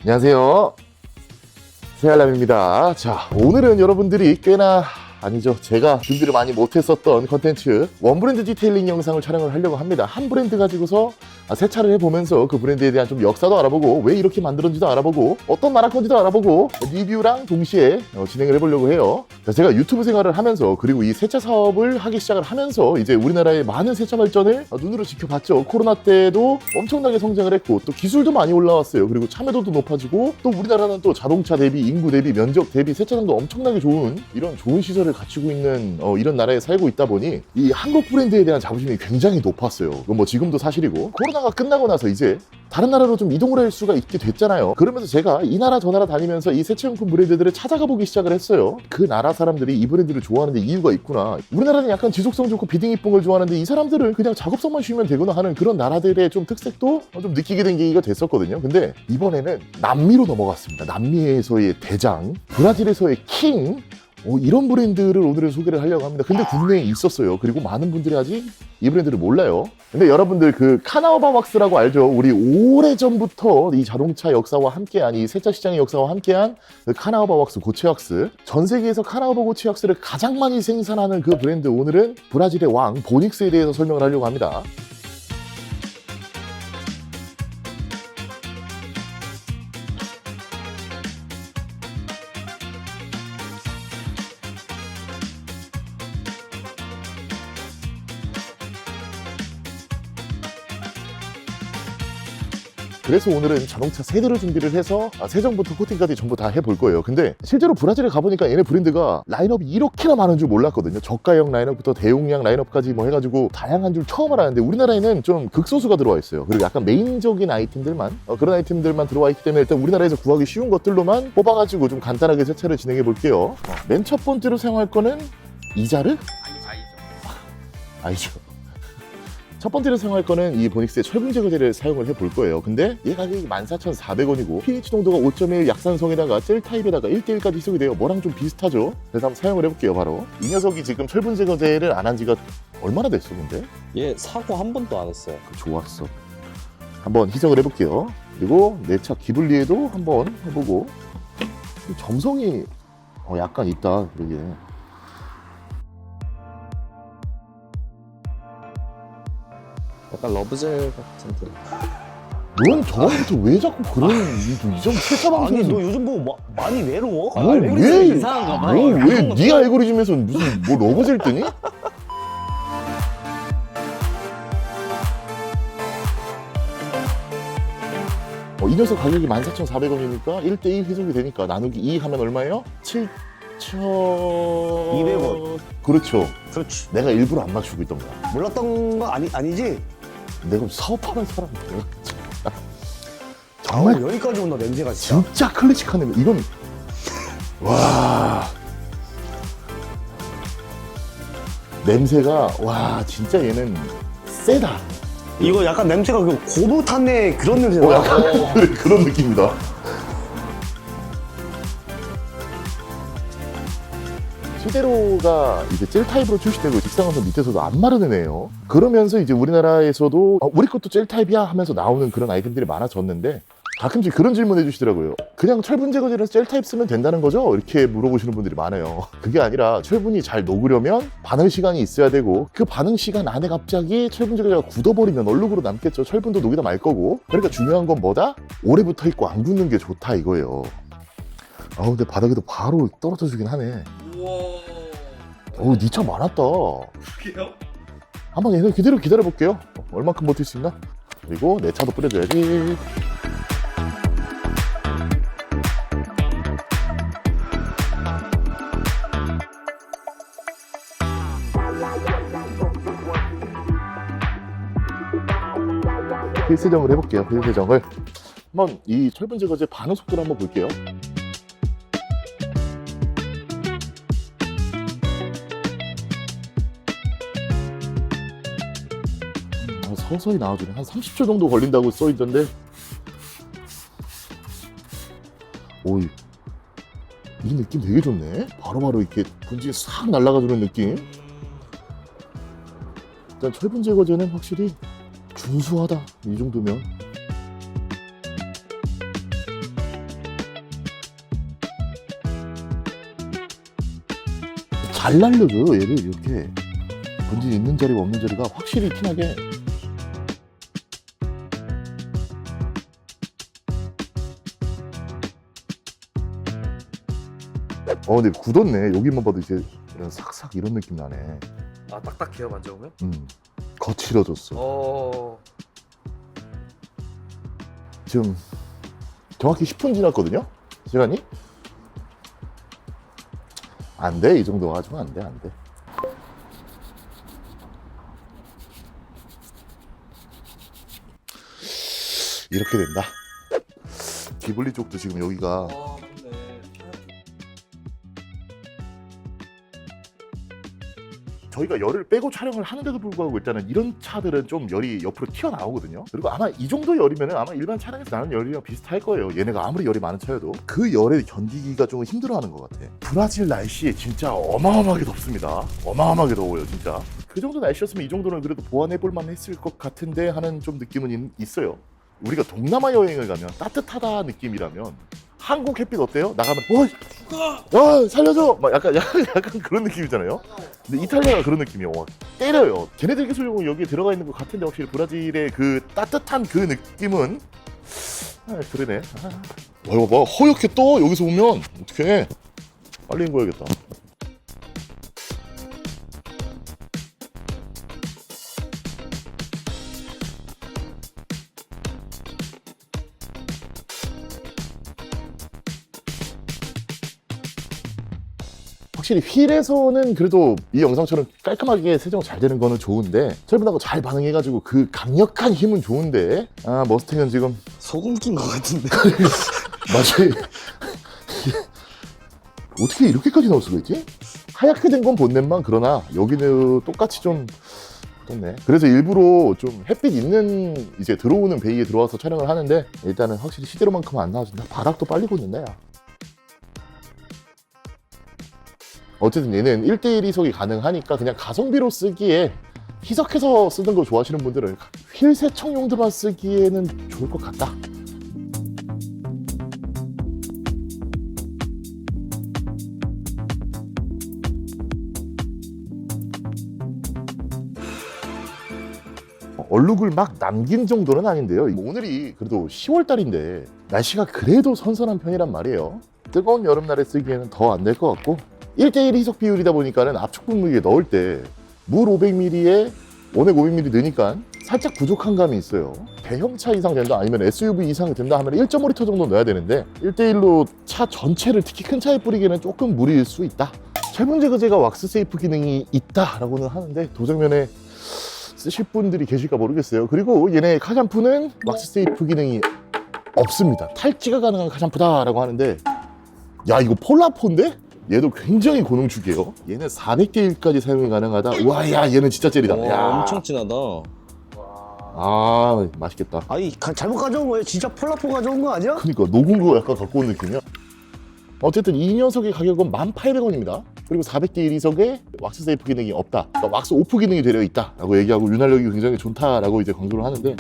안녕하세요, 새알람입니다. 자, 오늘은 여러분들이 꽤나 아니죠, 제가 준비를 많이 못했었던 컨텐츠 원브랜드 디테일링 영상을 촬영을 하려고 합니다. 한 브랜드 가지고서 세차를 해보면서 그 브랜드에 대한 좀 역사도 알아보고 왜 이렇게 만들었는지도 알아보고 어떤 나라 건지도 알아보고 리뷰랑 동시에 진행을 해보려고 해요. 자, 제가 유튜브 생활을 하면서 그리고 이 세차 사업을 하기 시작을 하면서 이제 우리나라의 많은 세차 발전을 눈으로 지켜봤죠. 코로나 때도 엄청나게 성장을 했고 또 기술도 많이 올라왔어요. 그리고 참여도도 높아지고 또 우리나라는 또 자동차 대비 인구 대비 면적 대비 세차장도 엄청나게 좋은 이런 좋은 시설을 갖추고 있는 이런 나라에 살고 있다 보니 이 한국 브랜드에 대한 자부심이 굉장히 높았어요. 그건 뭐 지금도 사실이고 코로나가 끝나고 나서 이제 다른 나라로 좀 이동을 할 수가 있게 됐잖아요. 그러면서 제가 이 나라 저 나라 다니면서 이 세차용품 브랜드들을 찾아가 보기 시작을 했어요. 그 나라 사람들이 이 브랜드를 좋아하는 데 이유가 있구나. 우리나라는 약간 지속성 좋고 비딩 이쁜 걸 좋아하는데 이 사람들은 그냥 작업성만 쉬면 되구나 하는 그런 나라들의 좀 특색도 좀 느끼게 된 계기가 됐었거든요. 근데 이번에는 남미로 넘어갔습니다. 남미에서의 대장, 브라질에서의 킹, 이런 브랜드를 오늘은 소개를 하려고 합니다. 근데 국내에 있었어요. 그리고 많은 분들이 아직 이 브랜드를 몰라요. 근데 여러분들 그 카나우바 왁스라고 알죠? 우리 오래전부터 이 자동차 역사와 함께한 이 세차 시장의 역사와 함께한 그 카나우바 왁스, 고체 왁스. 전 세계에서 카나우바 고체 왁스를 가장 많이 생산하는 그 브랜드, 오늘은 브라질의 왕 보닉스에 대해서 설명을 하려고 합니다. 그래서 오늘은 자동차 세대를 준비를 해서 세정부터 코팅까지 전부 다 해볼 거예요. 근데 실제로 브라질에 가보니까 얘네 브랜드가 라인업이 이렇게나 많은 줄 몰랐거든요. 저가형 라인업부터 대용량 라인업까지 뭐 해가지고 다양한 줄 처음 알았는데 우리나라에는 좀 극소수가 들어와 있어요. 그리고 약간 메인적인 아이템들만 그런 아이템들만 들어와 있기 때문에 일단 우리나라에서 구하기 쉬운 것들로만 뽑아가지고 좀 간단하게 세차를 진행해 볼게요. 맨 첫 번째로 사용할 거는 이자르? 아니죠. 첫 번째로 사용할 거는 이 보닉스의 철분 제거제를 사용을 해볼 거예요. 근데 얘 가격이 14,400원이고 pH 농도가 5.1 약산성에다가 젤 타입에다가 1:1까지 희석이 돼요. 뭐랑 좀 비슷하죠? 그래서 한번 사용을 해볼게요. 바로 이 녀석이 지금 철분 제거제를 안 한 지가 얼마나 됐어 근데? 얘 사고 한 번도 안 했어요. 좋았어. 한번 희석을 해볼게요. 그리고 내 차 기블리에도 한번 해보고. 점성이 약간 있다. 그러게. 약간 러브젤 같은데. 넌 저번부터 왜 자꾸 그런 이점 세차 아니 방송에서 너 요즘 뭐 많이 외로워? 왜 이상한가 봐. 왜 네 알고리즘에서 무슨 뭐 러버젤 뜨니? 이 녀석 가격이 14,400원이니까 1:1 희석이 되니까 나누기 2 하면 얼마예요? 7,200원. 그렇죠. 그렇지. 내가 일부러 안 맞추고 있던 거야. 몰랐던 거 아니지? 내가 사업하는 사람이야. 정말 여기까지 온다 냄새가 진짜. 진짜 클래식한 냄새. 이건 와 냄새가 와 진짜 얘는 세다. 이거 약간 냄새가 그 고무 탄내 그런 냄새나. 약간 그런 느낌이다. 시대로가 이제 젤 타입으로 출시되고 직사광선 밑에서도 안 마르는 애예요. 그러면서 이제 우리나라에서도 우리 것도 젤 타입이야 하면서 나오는 그런 아이템들이 많아졌는데 가끔씩 그런 질문 해주시더라고요. 그냥 철분 제거제를 젤 타입 쓰면 된다는 거죠? 이렇게 물어보시는 분들이 많아요. 그게 아니라 철분이 잘 녹으려면 반응 시간이 있어야 되고 그 반응 시간 안에 갑자기 철분 제거제가 굳어버리면 얼룩으로 남겠죠. 철분도 녹이다 말 거고. 그러니까 중요한 건 뭐다? 오래 붙어있고 안 굳는 게 좋다 이거예요. 근데 바닥에도 바로 떨어져 주긴 하네. 우와. 니 차 많았다. 그게요? 한번 얘는 그대로 기다려 볼게요. 얼만큼 버틸 수 있나? 그리고 내 차도 뿌려줘야지. 필세정을 해볼게요. 필세정을. 한번 이 철분 제거제 반응 속도를 한번 볼게요. 서서히 나와주네. 한 30초 정도 걸린다고 써있던데. 오이, 이 느낌 되게 좋네. 바로바로 이렇게 분진이 싹 날아가주는 느낌. 일단 철분 제거제는 확실히 준수하다. 이 정도면. 잘 날려줘요 얘를. 이렇게 본진 있는 자리가 없는 자리가 확실히 티나게. 근데 굳었네. 여기만 봐도 이제 이런 삭삭 이런 느낌 나네. 아 딱딱해요 만져보면? 거칠어졌어. 지금 정확히 10분 지났거든요? 시간이? 안 돼. 이 정도 가지고 안 돼. 이렇게 된다. 기블리 쪽도 지금 여기가 저희가 열을 빼고 촬영을 하는데도 불구하고 일단은 이런 차들은 좀 열이 옆으로 튀어나오거든요. 그리고 아마 이 정도 열이면 아마 일반 차량에서 나는 열이랑 비슷할 거예요. 얘네가 아무리 열이 많은 차여도 그 열에 견디기가 좀 힘들어하는 것 같아. 브라질 날씨에 진짜 어마어마하게 덥습니다. 어마어마하게 더워요 진짜. 그 정도 날씨였으면 이 정도는 그래도 보완해볼 만했을 것 같은데 하는 좀 느낌은 있어요. 우리가 동남아 여행을 가면 따뜻하다 느낌이라면 한국 햇빛 어때요? 나가면 와 살려줘! 막 약간 그런 느낌이잖아요. 근데 이탈리아가 그런 느낌이에요. 때려요. 걔네들 기술력은 여기에 들어가 있는 것 같은데 확실히 브라질의 그 따뜻한 그 느낌은 그러네. 봐 허옇게 떠. 여기서 보면 어떡해. 빨리 인거야겠다. 확실히 휠에서는 그래도 이 영상처럼 깔끔하게 세정 잘 되는 거는 좋은데 철분하고 잘 반응해가지고 그 강력한 힘은 좋은데 머스탱은 지금 소금 낀 것 같은데. 마치 어떻게 이렇게까지 나올 수가 있지? 하얗게 된 건 본넷만 그러나 여기는 똑같이 좀 그렇네. 그래서 일부러 좀 햇빛 있는 이제 들어오는 베이에 들어와서 촬영을 하는데 일단은 확실히 시대로만큼은 안 나와준다. 바닥도 빨리 굳는다 야. 어쨌든 얘는 1대1 희석이 가능하니까 그냥 가성비로 쓰기에 희석해서 쓰는 거 좋아하시는 분들은 휠 세척 용도만 쓰기에는 좋을 것 같다. 얼룩을 막 남긴 정도는 아닌데요. 오늘이 그래도 10월달인데 날씨가 그래도 선선한 편이란 말이에요. 뜨거운 여름날에 쓰기에는 더 안 될 것 같고 1대1 희석 비율이다 보니까는 압축 분무기에 넣을 때 물 500ml에 원액 500ml 넣으니까 살짝 부족한 감이 있어요. 대형차 이상 된다 아니면 SUV 이상 된다 하면 1.5L 정도 넣어야 되는데 1대1로 차 전체를 특히 큰 차에 뿌리기에는 조금 무리일 수 있다. 철분 제거제가 왁스 세이프 기능이 있다라고는 하는데 도장면에 쓰실 분들이 계실까 모르겠어요. 그리고 얘네 카샴푸는 왁스 세이프 기능이 없습니다. 탈지가 가능한 카샴푸다라고 하는데 야 이거 폴라포인데? 얘도 굉장히 고농축이에요. 얘는 400대 1까지 사용이 가능하다. 우와 야 얘는 진짜 젤이다. 와, 야. 엄청 진하다. 아 맛있겠다. 아니 잘못 가져온 거예요? 진짜 폴라포 가져온 거 아니야? 그러니까 녹은 거 약간 갖고 온 느낌이야. 어쨌든 이 녀석의 가격은 1,800원입니다. 그리고 400대 1 이석에 왁스 세이프 기능이 없다. 그러니까 왁스 오프 기능이 되어 있다라고 얘기하고 윤활력이 굉장히 좋다라고 이제 강조를 하는데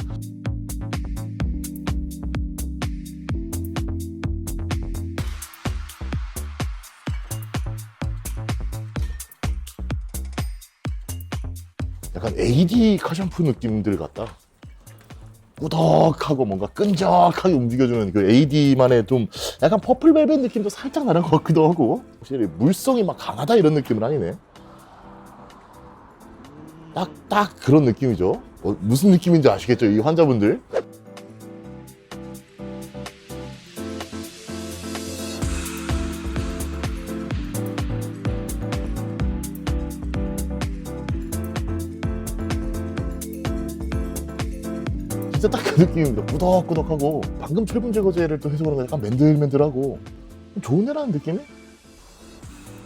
약간 AD 카샴푸 느낌들 같다. 꾸덕하고 뭔가 끈적하게 움직여주는 그 AD만의 좀 약간 퍼플벨벳 느낌도 살짝 나는 것 같기도 하고 확실히 물성이 막 강하다 이런 느낌은 아니네. 딱 그런 느낌이죠. 무슨 느낌인지 아시겠죠 이 환자분들? 진짜 딱 그 느낌입니다. 꾸덕꾸덕하고 방금 철분 제거제를 또 해서 그런가 약간 맨들맨들하고 좋은 애라는 느낌이?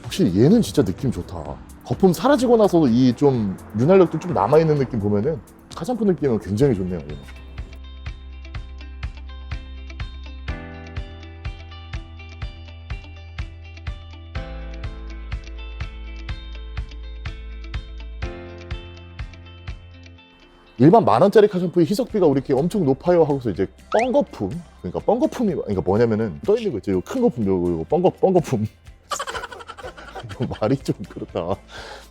확실히 얘는 진짜 느낌 좋다. 거품 사라지고 나서도 이 좀 윤활력도 좀 남아있는 느낌 보면은 카샴푸 느낌은 굉장히 좋네요. 얘는. 일반 10,000원짜리 카샴푸의 희석비가 우리 이렇게 엄청 높아요 하고서 이제 뻥거품, 그러니까 뻥거품이 그러니까 뭐냐면은 떠 있는 거 있죠. 큰 거품, 요거 뻥거품. 말이 좀 그렇다.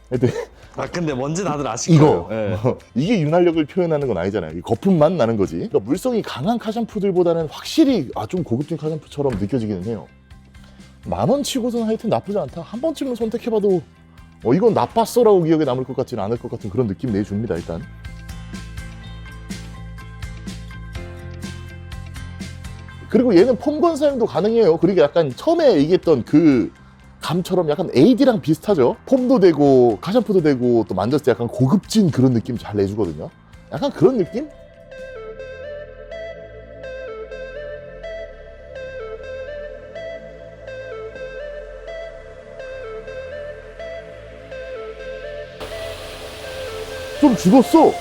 하여튼 아 근데 뭔지 다들 아실 이거 거예요. 예. 이게 윤활력을 표현하는 건 아니잖아요. 이 거품만 나는 거지. 그러니까 물성이 강한 카샴푸들보다는 확실히 좀 고급진 카샴푸처럼 느껴지기는 해요. 10,000원 치고서는 하여튼 나쁘지 않다. 한 번쯤은 선택해봐도 이건 나빴어라고 기억에 남을 것 같지는 않을 것 같은 그런 느낌 내줍니다. 일단 그리고 얘는 폼건 사용도 가능해요. 그리고 약간 처음에 얘기했던 그 감처럼 약간 AD랑 비슷하죠. 폼도 되고 카샴푸도 되고 또 만졌을 때 약간 고급진 그런 느낌 잘 내주거든요. 약간 그런 느낌? 좀 죽었어.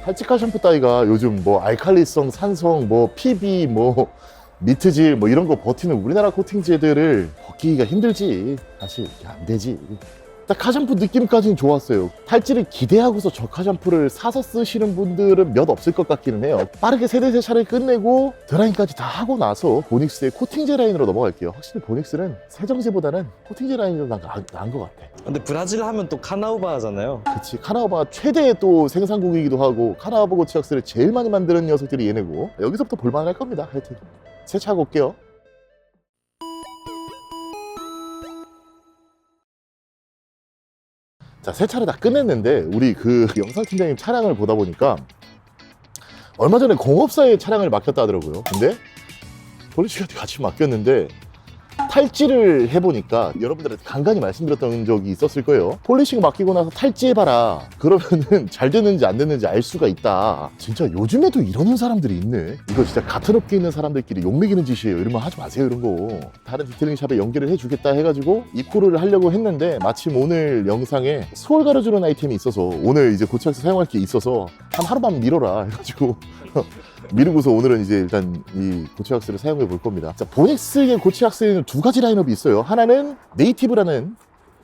탈취카 샴푸 따위가 요즘 뭐 알칼리성, 산성, 뭐 PB, 뭐 미트질 뭐 이런 거 버티는 우리나라 코팅제들을 벗기기가 힘들지. 사실 이게 안 되지. 딱 카샴푸 느낌까지는 좋았어요. 탈취를 기대하고서 저 카샴푸를 사서 쓰시는 분들은 몇 없을 것 같기는 해요. 빠르게 세대 세차를 끝내고 드라잉까지 다 하고 나서 보닉스의 코팅제 라인으로 넘어갈게요. 확실히 보닉스는 세정제보다는 코팅제 라인이 좀 나은 것 같아. 근데 브라질 하면 또 카나우바잖아요. 그치, 카나우바가 최대의 또 생산국이기도 하고 카나우바 고치약스를 제일 많이 만드는 녀석들이 얘네고 여기서부터 볼만할 겁니다. 하여튼 세차하고 올게요. 자, 세차를 다 끝냈는데 우리 그 영상팀장님 차량을 보다 보니까 얼마 전에 공업사에 차량을 맡겼다 하더라고요. 근데 폴리시한테 같이 맡겼는데 탈지를 해보니까 여러분들한테 간간히 말씀드렸던 적이 있었을 거예요. 폴리싱 맡기고 나서 탈지해봐라. 그러면은 잘 됐는지 안 됐는지 알 수가 있다. 진짜 요즘에도 이러는 사람들이 있네. 이거 진짜 같은 업계에 있는 사람들끼리 욕먹이는 짓이에요. 이러면 하지 마세요, 이런 거. 다른 디테일링 샵에 연결을 해주겠다 해가지고 입고를 하려고 했는데 마침 오늘 영상에 수월 가려주는 아이템이 있어서 오늘 이제 고치약스 사용할 게 있어서 한 하루만 미뤄라 해가지고 미루고서 오늘은 이제 일단 이 고치약스를 사용해 볼 겁니다. 자, 보닉스의 고치약스에는 두 가지 라인업이 있어요. 하나는 네이티브라는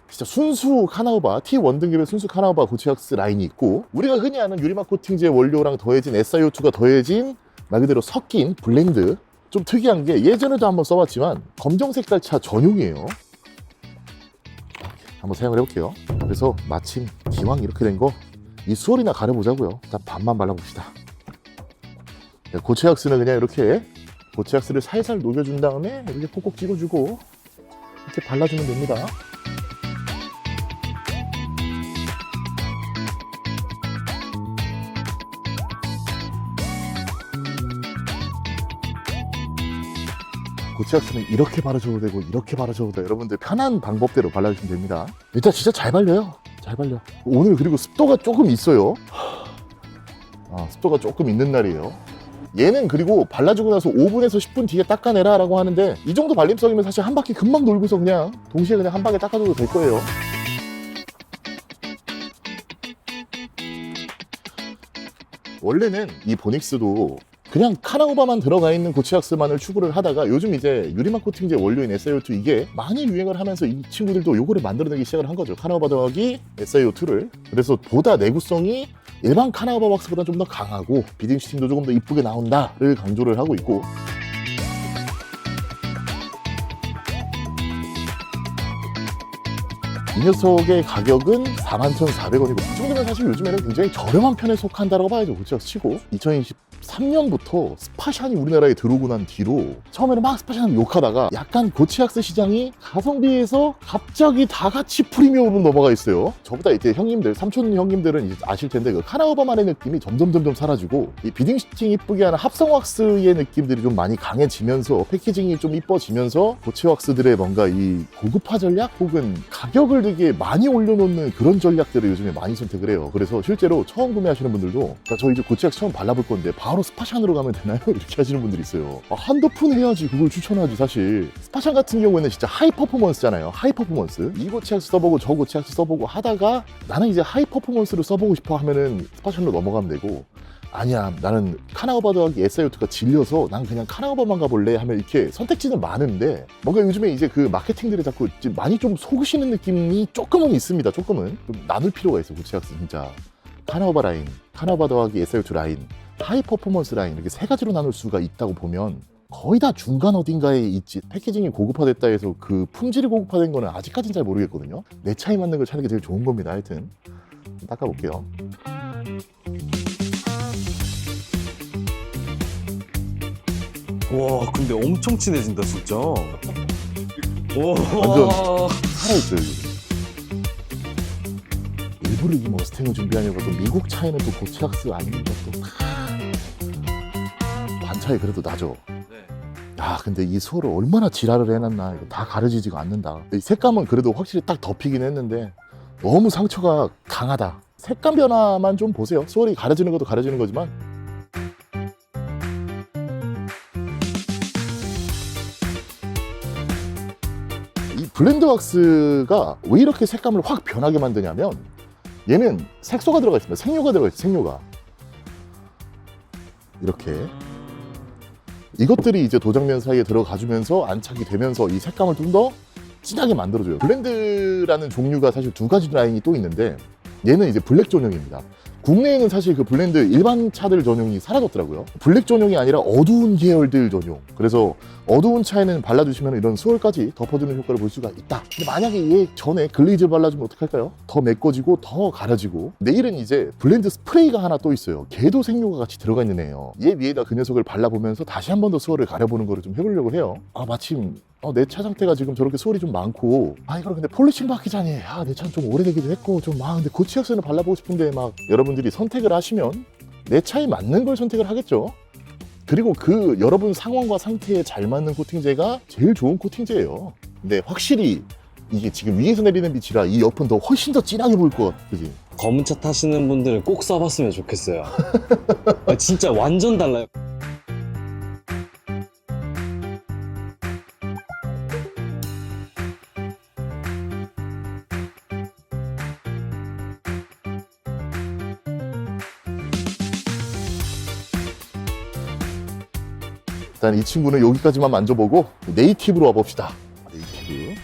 진짜 순수 카나우바, T1 등급의 순수 카나우바 고치약스 라인이 있고 우리가 흔히 아는 유리막 코팅제 원료랑 더해진 SiO2가 더해진 말 그대로 섞인 블렌드. 좀 특이한 게 예전에도 한번 써봤지만 검정색 달차 전용이에요. 한번 사용을 해볼게요. 그래서 마침 기왕 이렇게 된 거 이 수월이나 가려보자고요. 일단 반만 발라봅시다. 고치약스는 그냥 이렇게 고치약스를 살살 녹여준 다음에 이렇게 콕콕 찍어주고 이렇게 발라주면 됩니다. 고치약스는 이렇게 바르셔도 되고 이렇게 바르셔도 돼요. 여러분들 편한 방법대로 발라주시면 됩니다. 일단 진짜 잘 발려요. 잘 발려. 오늘 그리고 습도가 조금 있어요. 습도가 조금 있는 날이에요. 얘는 그리고 발라주고 나서 5분에서 10분 뒤에 닦아내라 라고 하는데 이 정도 발림성이면 사실 한 바퀴 금방 돌고서 그냥 동시에 그냥 한 방에 닦아줘도 될 거예요. 원래는 이 보닉스도 그냥 카나우바만 들어가 있는 고치약스만을 추구를 하다가 요즘 이제 유리막 코팅제 원료인 SiO2 이게 많이 유행을 하면서 이 친구들도 요거를 만들어내기 시작을 한 거죠. 카나우바 더하기 SiO2를. 그래서 보다 내구성이 일반 카나우바 왁스보다 좀 더 강하고 비딩 슈팅도 조금 더 이쁘게 나온다를 강조를 하고 있고 이 녀석의 가격은 41,400원이고 이 정도면 사실 요즘에는 굉장히 저렴한 편에 속한다라고 봐야죠. 고치약스 치고 2023년부터 스파샨이 우리나라에 들어오고 난 뒤로 처음에는 막 스파샨을 욕하다가 약간 고치약스 시장이 가성비에서 갑자기 다 같이 프리미엄으로 넘어가 있어요. 저보다 이제 형님들, 삼촌 형님들은 이제 아실 텐데 그 카나우바만의 느낌이 점점 사라지고 이 비딩 슈팅 이쁘게 하는 합성 왁스의 느낌들이 좀 많이 강해지면서 패키징이 좀 이뻐지면서 고치 왁스들의 뭔가 이 고급화 전략 혹은 가격을 빠르게 많이 올려놓는 그런 전략들을 요즘에 많이 선택을 해요. 그래서 실제로 처음 구매하시는 분들도 저 이제 고치약스 처음 발라볼 건데 바로 스파샨으로 가면 되나요? 이렇게 하시는 분들이 있어요. 한도푼 해야지 그걸 추천하지 사실. 스파샨 같은 경우에는 진짜 하이 퍼포먼스잖아요. 하이 퍼포먼스. 이 고치약스 써보고 저 고치약스 써보고 하다가 나는 이제 하이 퍼포먼스를 써보고 싶어 하면은 스파샨로 넘어가면 되고, 아니야 나는 카나우바 더하기 SIO2가 질려서 난 그냥 카나우바만 가볼래 하면 이렇게 선택지는 많은데, 뭔가 요즘에 이제 그 마케팅들이 자꾸 많이 좀 속으시는 느낌이 조금은 있습니다. 조금은 좀 나눌 필요가 있어. 고치약스 진짜 카나우바 라인, 카나우바 더하기 SIO2 라인, 하이 퍼포먼스 라인, 이렇게 세 가지로 나눌 수가 있다고 보면 거의 다 중간 어딘가에 있지. 패키징이 고급화됐다 해서 그 품질이 고급화된 거는 아직까지는 잘 모르겠거든요. 내 차에 맞는 걸 찾는 게 제일 좋은 겁니다. 하여튼 좀 닦아볼게요. 와 근데 엄청 친해진다 진짜. 오. 완전 살아있어요 지금. 일부러 이 머스탱을 준비하려고 또 미국 차에는 또 고치약스 아니면 또 반차이 그래도 나죠. 야 근데 이 소를 얼마나 지랄을 해놨나. 이거 다 가려지지가 않는다. 이 색감은 그래도 확실히 딱 덮이긴 했는데 너무 상처가 강하다. 색감 변화만 좀 보세요. 소울이 가려지는 것도 가려지는 거지만 이 블렌드 왁스가 왜 이렇게 색감을 확 변하게 만드냐면 얘는 색소가 들어가 있습니다. 생료가 들어가 있어요. 생료가 이렇게 이것들이 이제 도장면 사이에 들어가주면서 안착이 되면서 이 색감을 좀 더 진하게 만들어줘요. 블렌드라는 종류가 사실 두 가지 라인이 또 있는데 얘는 이제 블랙 전용입니다. 국내에는 사실 그 블렌드 일반 차들 전용이 사라졌더라고요. 블랙 전용이 아니라 어두운 계열들 전용. 그래서 어두운 차에는 발라주시면 이런 수월까지 덮어주는 효과를 볼 수가 있다. 근데 만약에 얘 전에 글레이즈 발라주면 어떡할까요? 더 메꿔지고 더 가려지고. 내일은 이제 블렌드 스프레이가 하나 또 있어요. 걔도 생료가 같이 들어가 있는 애예요. 얘 위에다 그 녀석을 발라보면서 다시 한 번 더 수월을 가려보는 거를 좀 해보려고 해요. 마침 내 차 상태가 지금 저렇게 수월이 좀 많고, 이걸 근데 폴리싱 받기 전에 내 차는 좀 오래되기도 했고 좀 근데 고치약스는 발라보고 싶은데 막 여러분들이 선택을 하시면 내 차에 맞는 걸 선택을 하겠죠. 그리고 그 여러분 상황과 상태에 잘 맞는 코팅제가 제일 좋은 코팅제예요. 근데 확실히 이게 지금 위에서 내리는 빛이라 이 옆은 더 훨씬 더 진하게 보일 것 같아. 그지? 검은 차 타시는 분들은 꼭 써봤으면 좋겠어요. 진짜 완전 달라요. 일단 이 친구는 여기까지만 만져보고 네이티브로 와봅시다. 네이티브.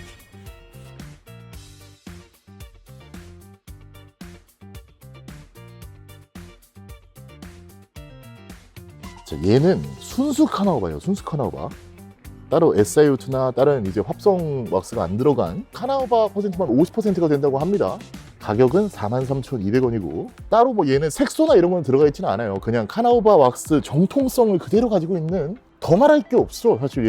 자, 얘는 순수 카나우바예요. 순수 카나우바. 따로 SIO2나 다른 이제 합성 왁스가 안 들어간 카나우바 퍼센트만 50%가 된다고 합니다. 가격은 43,200원이고 따로 뭐 얘는 색소나 이런 건 들어가 있지는 않아요. 그냥 카나우바 왁스 정통성을 그대로 가지고 있는, 더 말할 게 없어. 사실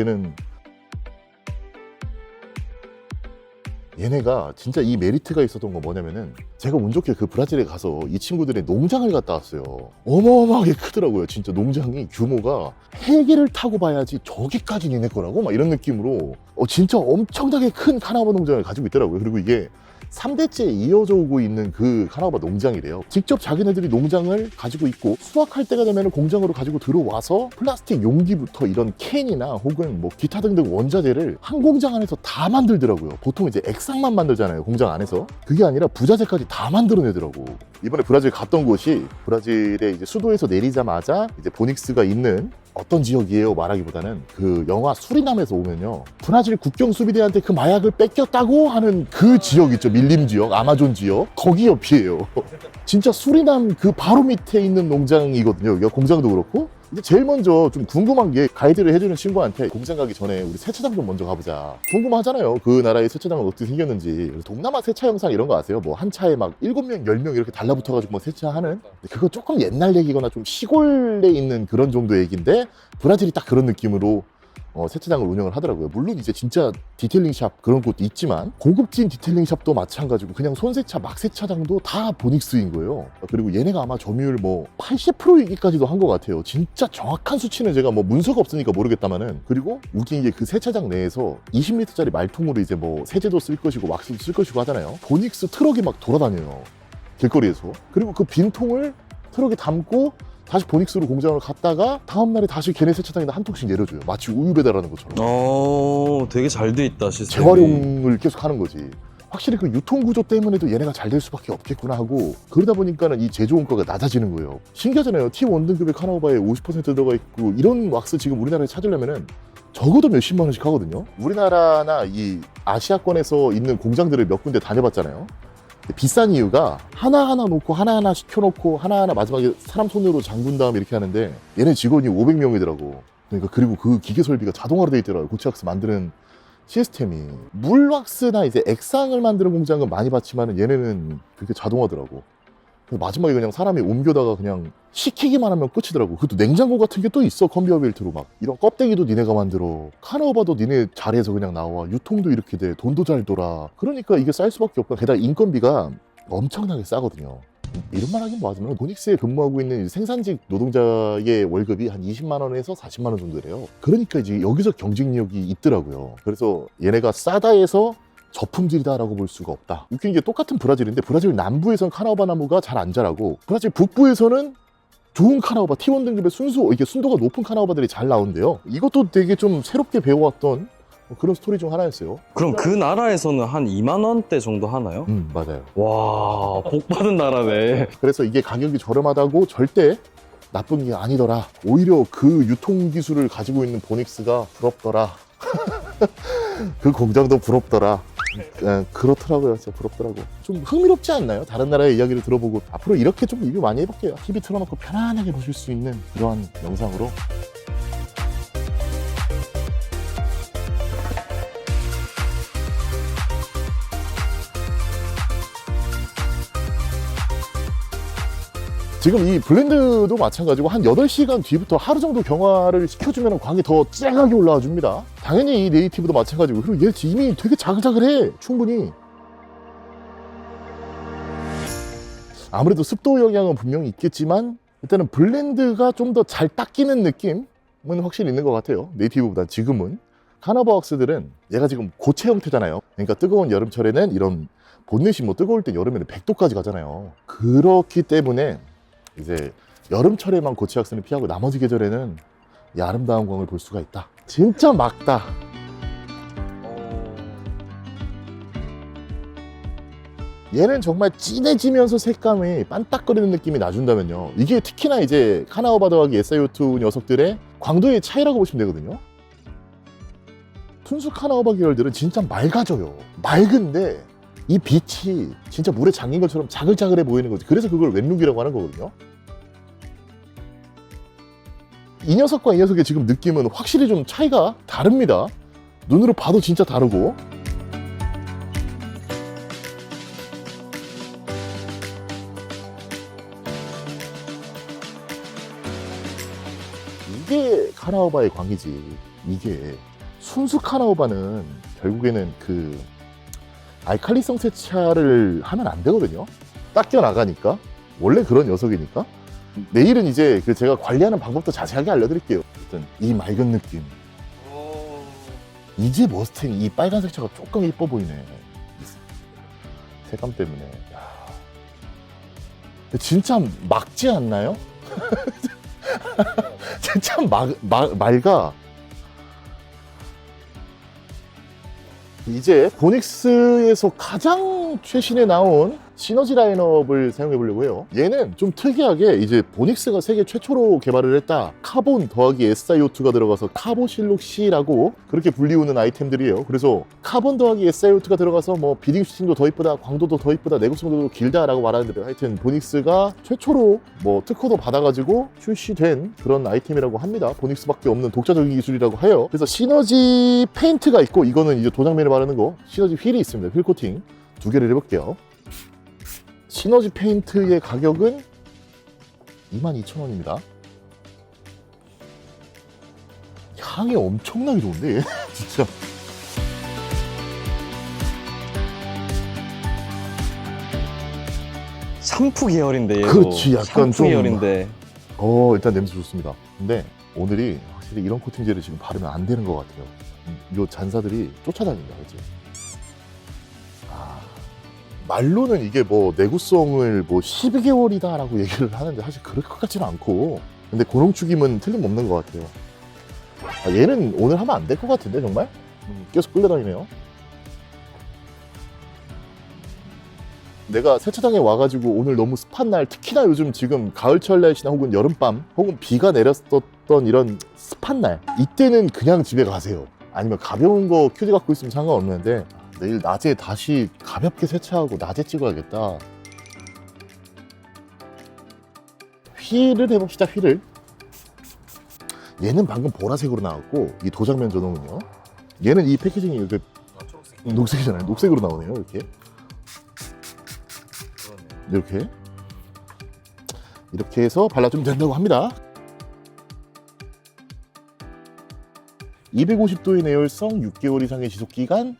얘네가 진짜 이 메리트가 있었던 건 뭐냐면은, 제가 운 좋게 그 브라질에 가서 이 친구들의 농장을 갔다 왔어요. 어마어마하게 크더라고요. 진짜 농장이 규모가 헬기를 타고 봐야지 저기까지 니네 거라고 막 이런 느낌으로 진짜 엄청나게 큰 카나우바 농장을 가지고 있더라고요. 그리고 이게 3대째 이어져 오고 있는 그 카나우바 농장이래요. 직접 자기네들이 농장을 가지고 있고 수확할 때가 되면 공장으로 가지고 들어와서 플라스틱 용기부터 이런 캔이나 혹은 뭐 기타 등등 원자재를 한 공장 안에서 다 만들더라고요. 보통 이제 액상만 만들잖아요, 공장 안에서. 그게 아니라 부자재까지 다 만들어내더라고. 이번에 브라질 갔던 곳이 브라질의 이제 수도에서 내리자마자 이제 보닉스가 있는 어떤 지역이에요 말하기보다는 그 영화 수리남에서 오면요, 브라질 국경 수비대한테 그 마약을 뺏겼다고 하는 그 지역 있죠. 밀림 지역, 아마존 지역, 거기 옆이에요. 진짜 수리남 그 바로 밑에 있는 농장이거든요. 여기가 공장도 그렇고. 근데 제일 먼저 좀 궁금한 게, 가이드를 해주는 친구한테 공장 가기 전에 우리 세차장 좀 먼저 가보자. 궁금하잖아요. 그 나라의 세차장은 어떻게 생겼는지. 동남아 세차 영상 이런 거 아세요? 뭐 한 차에 막 7명, 10명 이렇게 달라붙어가지고 뭐 세차하는? 그거 조금 옛날 얘기거나 좀 시골에 있는 그런 정도 얘기인데, 브라질이 딱 그런 느낌으로 세차장을 운영을 하더라고요. 물론 이제 진짜 디테일링 샵 그런 곳도 있지만 고급진 디테일링 샵도 마찬가지고 그냥 손세차 막 세차장도 다 보닉스인 거예요. 그리고 얘네가 아마 점유율 뭐 80%이기까지도 한 것 같아요. 진짜 정확한 수치는 제가 뭐 문서가 없으니까 모르겠다마는. 그리고 웃긴 게 그 세차장 내에서 20리터짜리 말통으로 이제 뭐 세제도 쓸 것이고 왁스도 쓸 것이고 하잖아요. 보닉스 트럭이 막 돌아다녀요, 길거리에서. 그리고 그 빈 통을 트럭에 담고 다시 보닉스로 공장을 갔다가 다음날에 다시 걔네 세차장에다 한 통씩 내려줘요. 마치 우유 배달하는 것처럼. 되게 잘 돼 있다, 시스템이. 재활용을 계속 하는 거지. 확실히 그 유통구조 때문에도 얘네가 잘 될 수밖에 없겠구나 하고, 그러다 보니까는 이 제조 원가가 낮아지는 거예요. 신기하잖아요. T1 등급의 카나오바에 50% 들어가 있고, 이런 왁스 지금 우리나라에 찾으려면은 적어도 몇십만 원씩 하거든요. 우리나라나 이 아시아권에서 있는 공장들을 몇 군데 다녀봤잖아요. 비싼 이유가 하나하나 놓고 하나하나 시켜놓고 하나하나 마지막에 사람 손으로 잠근 다음에 이렇게 하는데, 얘네 직원이 500명이더라고. 그러니까 그리고 그 기계 설비가 자동화로 돼 있더라고요. 고체 왁스 만드는 시스템이. 물 왁스나 이제 액상을 만드는 공장은 많이 봤지만 얘네는 그렇게 자동화더라고. 그래서 마지막에 그냥 사람이 옮겨다가 그냥 식히기만 하면 끝이더라고. 그것도 냉장고 같은 게 또 있어. 컨베이어 벨트로 막. 이런 껍데기도 니네가 만들어. 카나오바도 니네 잘해서 그냥 나와. 유통도 이렇게 돼. 돈도 잘 돌아. 그러니까 이게 쌀 수밖에 없다. 게다가 인건비가 엄청나게 싸거든요. 이런 말 하긴 뭐하지만 보닉스에 근무하고 있는 생산직 노동자의 월급이 한 20만 원에서 40만 원 정도 돼요. 그러니까 이제 여기서 경쟁력이 있더라고요. 그래서 얘네가 싸다 해서 저품질이다라고 볼 수가 없다. 웃긴 게 똑같은 브라질인데, 브라질 남부에선 카나오바 나무가 잘 안 자라고 브라질 북부에서는 좋은 카나오바, T1 등급의 이게 순도가 높은 카나오바들이 잘 나온대요. 이것도 되게 좀 새롭게 배워왔던 그런 스토리 중 하나였어요. 그럼 그 나라에서는 한 2만 원대 정도 하나요? 맞아요. 와, 복 받은 나라네. 그래서 이게 가격이 저렴하다고 절대 나쁜 게 아니더라. 오히려 그 유통 기술을 가지고 있는 보닉스가 부럽더라. 그 공장도 부럽더라. 그렇더라고요. 진짜 부럽더라고. 좀 흥미롭지 않나요? 다른 나라의 이야기를 들어보고 앞으로 이렇게 좀 리뷰 많이 해볼게요. TV 틀어놓고 편안하게 보실 수 있는 그러한 영상으로. 지금 이 블렌드도 마찬가지고 한 8시간 뒤부터 하루 정도 경화를 시켜주면 광이 더 쨍하게 올라와 줍니다. 당연히 이 네이티브도 마찬가지고. 그리고 얘 이미 되게 자글자글해. 충분히. 아무래도 습도 영향은 분명히 있겠지만 일단은 블렌드가 좀 더 잘 닦이는 느낌은 확실히 있는 것 같아요. 네이티브보다 지금은. 카나오바 왁스들은 얘가 지금 고체 형태잖아요. 그러니까 뜨거운 여름철에는 이런 본넷이 뭐 뜨거울 때 여름에는 100도까지 가잖아요. 그렇기 때문에 이제 여름철에만 고체 왁스는 피하고 나머지 계절에는 이 아름다운 광을 볼 수가 있다. 진짜 막다. 얘는 정말 진해지면서 색감이 반딱거리는 느낌이 나준다면요. 이게 특히나 이제 카나오바 더하기 SiO2 녀석들의 광도의 차이라고 보시면 되거든요. 순수 카나오바 계열들은 진짜 맑아져요. 맑은데 이 빛이 진짜 물에 잠긴 것처럼 자글자글해 보이는 거지. 그래서 그걸 웹룩이라고 하는 거거든요. 이 녀석과 이 녀석의 지금 느낌은 확실히 좀 차이가 다릅니다. 눈으로 봐도 진짜 다르고. 이게 카나오바의 광이지. 이게 순수 카나오바는 결국에는 그 알칼리성 세차를 하면 안 되거든요. 닦여 나가니까. 원래 그런 녀석이니까. 내일은 이제 그 제가 관리하는 방법도 자세하게 알려드릴게요. 일단 이 맑은 느낌. 이제 머스탱 이 빨간색 차가 조금 이뻐 보이네. 색감 때문에. 야. 진짜 막지 않나요? 진짜 맑아. 이제 보닉스에서 가장 최신에 나온 시너지 라인업을 사용해 보려고 해요. 얘는 좀 특이하게 이제 보닉스가 세계 최초로 개발을 했다. 카본 더하기 SiO2가 들어가서 카보실록 C라고 그렇게 불리우는 아이템들이에요. 그래서 카본 더하기 SiO2가 들어가서 뭐 비딩 슈팅도 더 이쁘다, 광도도 더 이쁘다, 내구성도 길다라고 말하는데, 하여튼 보닉스가 최초로 뭐 특허도 받아가지고 출시된 그런 아이템이라고 합니다. 보닉스밖에 없는 독자적인 기술이라고 해요. 그래서 시너지 페인트가 있고, 이거는 이제 도장면에 바르는 거, 시너지 휠이 있습니다. 휠 코팅 두 개를 해볼게요. 시너지 페인트의 가격은 22,000원입니다. 향이 엄청나게 좋은데 진짜. 샴푸 계열인데 얘도. 그렇지, 약간 샴푸 좀- 계열인데. 일단 냄새 좋습니다. 근데 오늘이 확실히 이런 코팅제를 지금 바르면 안 되는 것 같아요. 요 잔사들이 쫓아다닌다, 그치? 말로는 이게 뭐 내구성을 뭐 12개월이다라고 얘기를 하는데 사실 그럴 것 같지는 않고, 근데 고농축임은 틀림없는 것 같아요. 얘는 오늘 하면 안 될 것 같은데 정말? 계속 끌려다니네요. 내가 세차장에 와가지고 오늘 너무 습한 날, 특히나 요즘 지금 가을철 날씨나 혹은 여름밤 혹은 비가 내렸었던 이런 습한 날, 이때는 그냥 집에 가세요. 아니면 가벼운 거 큐디 갖고 있으면 상관없는데 내일 낮에 다시 가볍게 세차하고 낮에 찍어야겠다. 휠을 해봅시다. 휠을. 얘는 방금 보라색으로 나왔고, 이 도장면 전용은요, 얘는 이 패키징이 이렇게 녹색이잖아요. 녹색으로 나오네요. 이렇게 해서 발라주면 된다고 합니다. 250도의 내열성, 6개월 이상의 지속기간,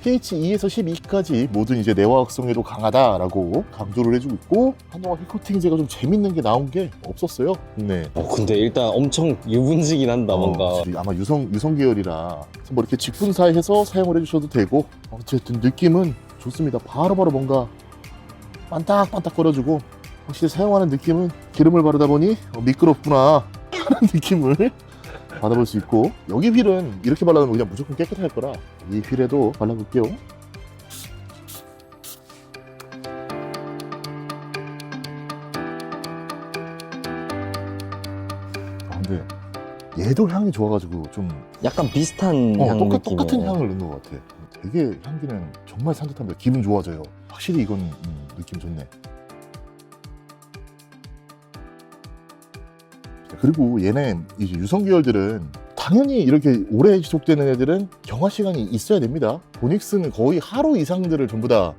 pH 2에서 12까지 모든 이제 내화학성에도 강하다라고 강조를 해주고 있고, 한동안 휘코팅제가 좀 재밌는 게 나온 게 없었어요. 네. 근데 일단 엄청 유분지긴 한다, 뭔가. 아마 유성 계열이라 뭐 이렇게 직분사해서 사용을 해주셔도 되고, 어쨌든 느낌은 좋습니다. 바로바로 뭔가 반딱반딱거려주고, 확실히 사용하는 느낌은 기름을 바르다 보니 미끄럽구나 하는 느낌을 받아볼 수 있고, 여기 휠은 이렇게 발라놓으면 그냥 무조건 깨끗할 거라 이 휠에도 발라볼게요. 근데 얘도 향이 좋아가지고 좀 약간 비슷한 향 느낌이에요. 똑같은 향을 넣는 것 같아. 되게 향기는 정말 산뜻합니다. 기분 좋아져요. 확실히 이건 느낌 좋네. 그리고 얘네 이제 유성 계열들은 당연히 이렇게 오래 지속되는 애들은 경화 시간이 있어야 됩니다. 보닉스는 거의 하루 이상들을 전부 다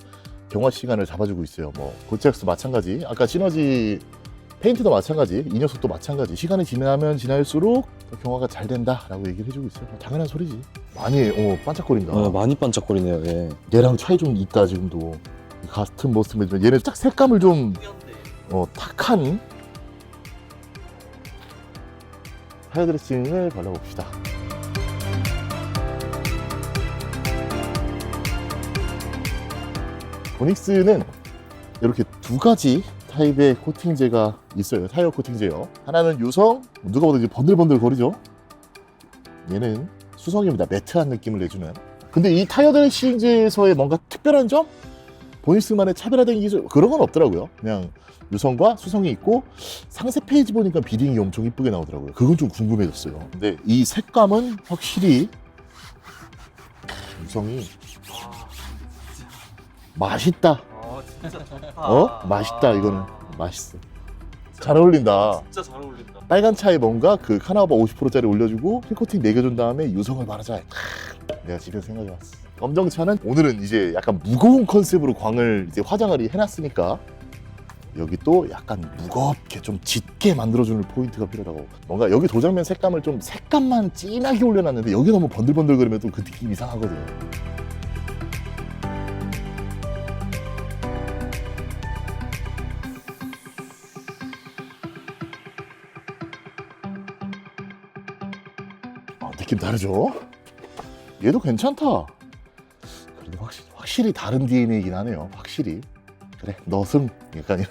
경화 시간을 잡아주고 있어요. 뭐 골치엑스 마찬가지, 아까 시너지 페인트도 마찬가지, 이 녀석도 마찬가지. 시간이 지나면 지날수록 더 경화가 잘 된다라고 얘기를 해주고 있어요. 당연한 소리지. 많이 반짝거린다. 많이 반짝거리네요, 예. 얘랑 차이 좀 있다 지금도. 같은 모습이지만 얘는 딱 색감을 좀 탁한 헤어 드레싱을 발라봅시다. 보닉스는 이렇게 두 가지 타입의 코팅제가 있어요. 타이어 코팅제요. 하나는 유성, 누가 봐도 이제 번들번들 거리죠. 얘는 수성입니다. 매트한 느낌을 내주는. 근데 이 타이어 드레싱제에서의 뭔가 특별한 점? 보닉스만의 차별화된 기술, 그런 건 없더라고요. 그냥 유성과 수성이 있고, 상세 페이지 보니까 비딩이 엄청 이쁘게 나오더라고요. 그건 좀 궁금해졌어요. 근데 이 색감은 확실히 유성이 맛있다. 맛있다. 이거는 맛있어. 잘 어울린다. 진짜 잘 어울린다. 빨간 차에 뭔가 그 카나바 50%짜리 올려주고 힐코팅 매겨준 다음에 유성을 바르자. 내가 지금 생각해봤어. 검정차는 오늘은 이제 약간 무거운 컨셉으로 광을 이제 화장을 해놨으니까 여기 또 약간 무겁게 좀 짙게 만들어주는 포인트가 필요하다고. 뭔가 여기 도장면 색감을 좀 색감만 진하게 올려놨는데 여기 너무 번들번들거리면 또 그 느낌 이상하거든. 느낌 다르죠? 얘도 괜찮다. 그래도 확실히 다른 DNA이긴 하네요. 확실히. 그래, 너 승. 약간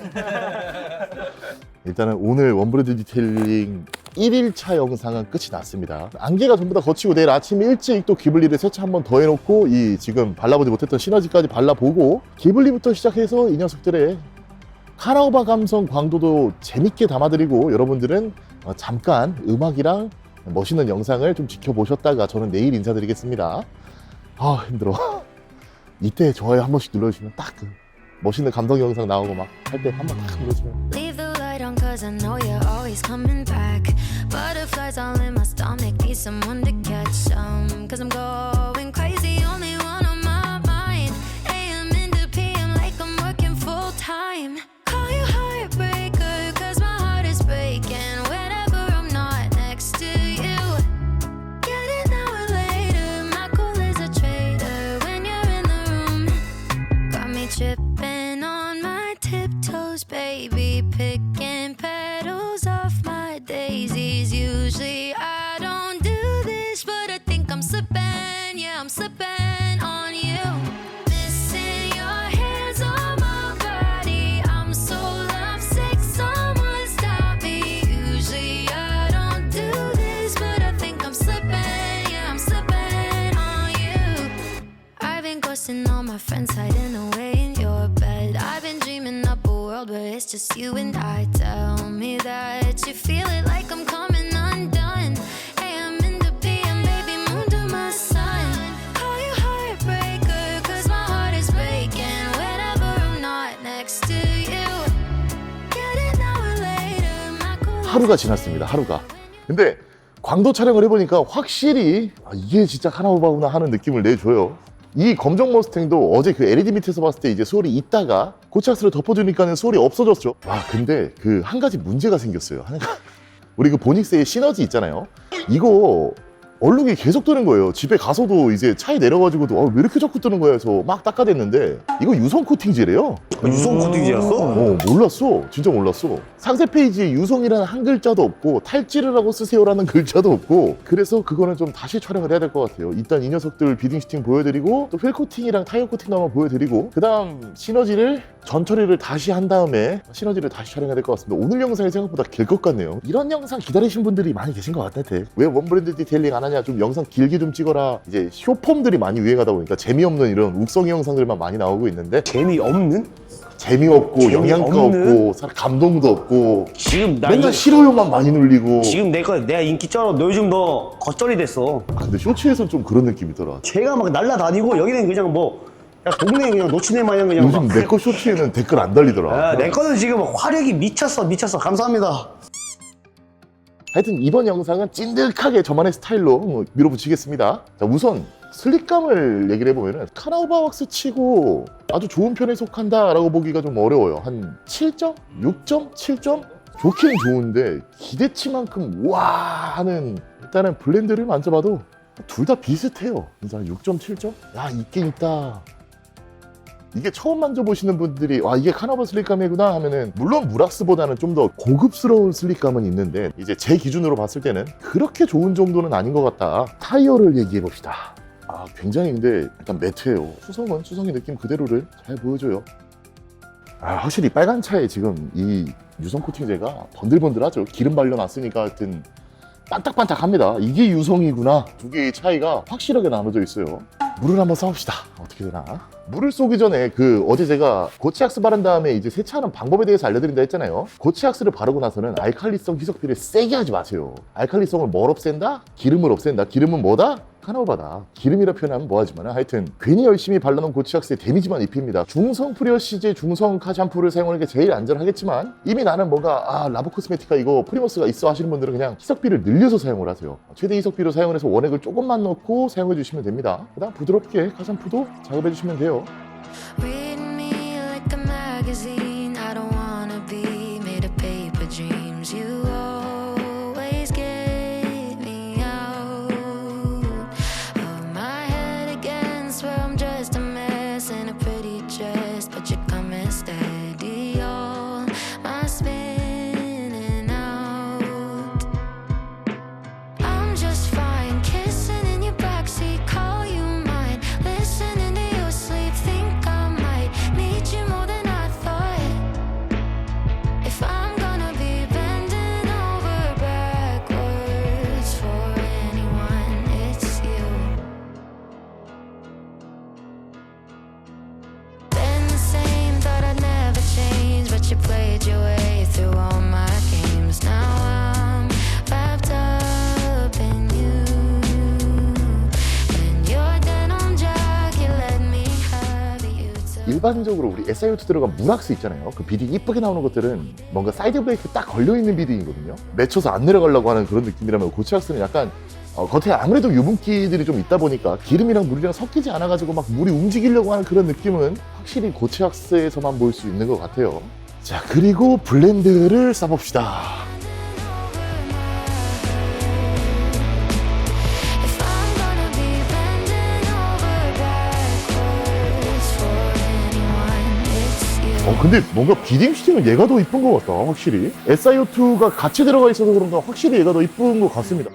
일단은 오늘 원브레드 디테일링 1일차 영상은 끝이 났습니다. 안개가 전부 다 거치고 내일 아침 일찍 또 기블리를 세차 한 번 더 해놓고 이 지금 발라보지 못했던 시너지까지 발라보고, 기블리부터 시작해서 이 녀석들의 카나우바 감성 광도도 재밌게 담아드리고, 여러분들은 잠깐 음악이랑 멋있는 영상을 좀 지켜보셨다가 저는 내일 인사드리겠습니다. 힘들어. 이때 좋아요 한 번씩 눌러주시면 딱 그 멋있는 감동 영상 나오고 막 할 때 한 번 딱 눌러주면. Leave the light on cause I know you're always coming back. Butterflies all in my stomach, need someone to catch some. Cause I'm going crazy, only one on my mind. AM into PM like I'm working full time. Call you heartbreaker cause my heart is breaking whenever I'm not next to you. tripping on my tiptoes, baby, picking petals off my daisies. Usually I don't do this, but I think I'm slipping, yeah, I'm slipping on you. Missing your hands on my body, I'm so lovesick, someone stop me. Usually I don't do this, but I think I'm slipping, yeah, I'm slipping on you. I've been ghosting all my friends, hiding away in your bed. I've been dreaming up a world where it's just you and I. Tell me that you feel it like I'm coming undone. AM into PM, baby, moon to my sun. Call you heartbreaker, cause my heart is breaking whenever I'm not next to you. Get it now or later, my cool. 하루가 지났습니다. 하루가. 근데 광도 촬영을 해보니까 확실히 이게 진짜 카나우바구나 하는 느낌을 내줘요. 이 검정 머스탱도 어제 그 LED 밑에서 봤을 때 이제 소울이 있다가 고치악스를 덮어주니까는 소울이 없어졌죠. 근데 그 한 가지 문제가 생겼어요. 우리 그 보닉스의 시너지 있잖아요. 이거 얼룩이 계속 뜨는 거예요. 집에 가서도 이제 차에 내려가지고도 왜 이렇게 자꾸 뜨는 거야 해서 막 닦아댔는데 이거 유성 코팅제래요. 유성 코팅제였어? 몰랐어. 진짜 몰랐어. 상세 페이지에 유성이라는 한 글자도 없고 탈지를 하고 쓰세요라는 글자도 없고, 그래서 그거는 좀 다시 촬영을 해야 될 것 같아요. 일단 이 녀석들 비딩 시팅 보여드리고 또 휠 코팅이랑 타이어 코팅도 한번 보여드리고, 그 다음 시너지를 전 처리를 다시 한 다음에 시너지를 다시 촬영해야 될 것 같습니다. 오늘 영상이 생각보다 길 것 같네요. 이런 영상 기다리신 분들이 많이 계신 것 같아. 왜 원브랜드 디테일링 안 하냐, 좀 영상 길게 좀 찍어라. 이제 쇼폼들이 많이 유행하다 보니까 재미없는 이런 욱성이 영상들만 많이 나오고 있는데, 재미없는? 재미없고 영양가 재미없는? 없고 사람 감동도 없고 지금 나 맨날 싫어요만 많이 눌리고. 지금 내가 인기 쩔어. 너 요즘 너 겉절이 됐어. 근데 쇼츠에선 좀 그런 느낌이더라. 걔가 막 날라다니고 여기는 그냥 뭐 야, 동네 그냥 노치네 마냥 그냥 요즘 막. 내 거 쇼츠에는 댓글 안 달리더라. 내 거는 지금 화력이 미쳤어. 감사합니다. 하여튼 이번 영상은 찐득하게 저만의 스타일로 밀어붙이겠습니다. 자, 우선 슬릭감을 얘기를 해보면은 카나우바 왁스 치고 아주 좋은 편에 속한다 라고 보기가 좀 어려워요. 한 7점? 6점? 7점? 좋긴 좋은데 기대치만큼 와 하는, 일단은 블렌드를 만져봐도 둘 다 비슷해요. 그래서 한 6점, 7점? 야, 있긴 있다. 이게 처음 만져보시는 분들이 와, 이게 카나우바 슬릭감이구나 하면은, 물론 무락스보다는 좀 더 고급스러운 슬릭감은 있는데 이제 제 기준으로 봤을 때는 그렇게 좋은 정도는 아닌 것 같다. 타이어를 얘기해 봅시다. 굉장히 근데 일단 매트예요. 수성은 수성의 느낌 그대로를 잘 보여줘요. 확실히 빨간 차에 지금 이 유성 코팅제가 번들번들하죠. 기름 발려놨으니까 하여튼 반딱반딱합니다. 이게 유성이구나. 두 개의 차이가 확실하게 나눠져 있어요. 물을 한번 써봅시다. 어떻게 되나? 물을 쏘기 전에 어제 제가 고치악스 바른 다음에 이제 세차하는 방법에 대해서 알려드린다 했잖아요. 고치악스를 바르고 나서는 알칼리성 희석비를 세게 하지 마세요. 알칼리성을 뭘 없앤다? 기름을 없앤다. 기름은 뭐다? 카나우바다. 기름이라 표현하면 뭐하지만 하여튼 괜히 열심히 발라놓은 고치악스에 데미지만 입힙니다. 중성 프리워시제, 중성 카 샴푸를 사용하는 게 제일 안전하겠지만, 이미 나는 뭔가 라보 코스메티카 이거 프리머스가 있어 하시는 분들은 그냥 희석비를 늘려서 사용을 하세요. 최대 희석비로 사용을 해서 원액을 조금만 넣고 사용해 주시면 됩니다. 그 다음 부드럽게 카 샴푸도 작업해 주시면 돼요. Read me like a magazine. I don't wanna be made of paper dreams. You always get me out of my head again. Swear I'm just a mess in a pretty dress, but you're coming steady. All my spinning out. I'm just fine kissing in your backseat. Call you mine. Listening to your sleep. Think I might need you more than I thought. If I'm gonna be bending over backwards for anyone, it's you. Been the same, thought I'd never change, but you played your way through all my games. Now I'm wrapped up in you, and your denim jacket let me have you till 일반적으로 우리 SIO2 들어간 무락스 있잖아요. 그 비딩 이쁘게 나오는 것들은 뭔가 사이드 브레이크 딱 걸려있는 비딩이거든요. 맺혀서 안 내려가려고 하는 그런 느낌이라면, 고치악스는 약간 겉에 아무래도 유분기들이 좀 있다 보니까 기름이랑 물이랑 섞이지 않아가지고 막 물이 움직이려고 하는 그런 느낌은 확실히 고치악스에서만 볼 수 있는 것 같아요. 자, 그리고 블렌드를 써봅시다. If I'm gonna be bending over backwards for anyone, 근데 뭔가 비딩 시팅은 얘가 더 이쁜 것 같다, 확실히. SiO2가 같이 들어가 있어서 그런가 확실히 얘가 더 이쁜 것 같습니다.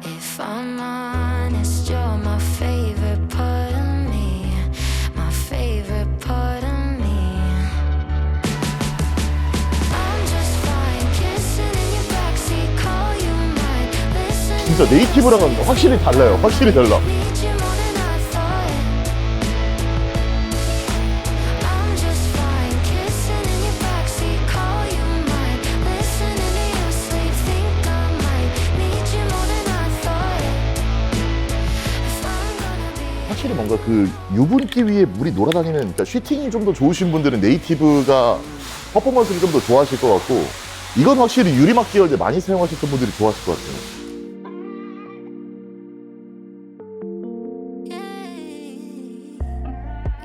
If I'm honest, you're my favorite part of me, my favorite part of me. I'm just fine, kissing in your backseat, call you mine, listen. 진짜 네이티브랑은 확실히 달라요. 확실히 달라. Need you more than I thought. I'm just fine, kissing in your backseat, call you mine, listening to you sleep, think I might need you more than I thought. If I'm gonna be 확실히 뭔가 그 유분기 위에 물이 놀아다니는, 그러니까 슈팅이 좀 더 좋으신 분들은 네이티브가 퍼포먼스를 좀 더 좋아하실 것 같고, 이건 확실히 유리막 계열들 많이 사용하셨던 분들이 좋아하실 것 같아요.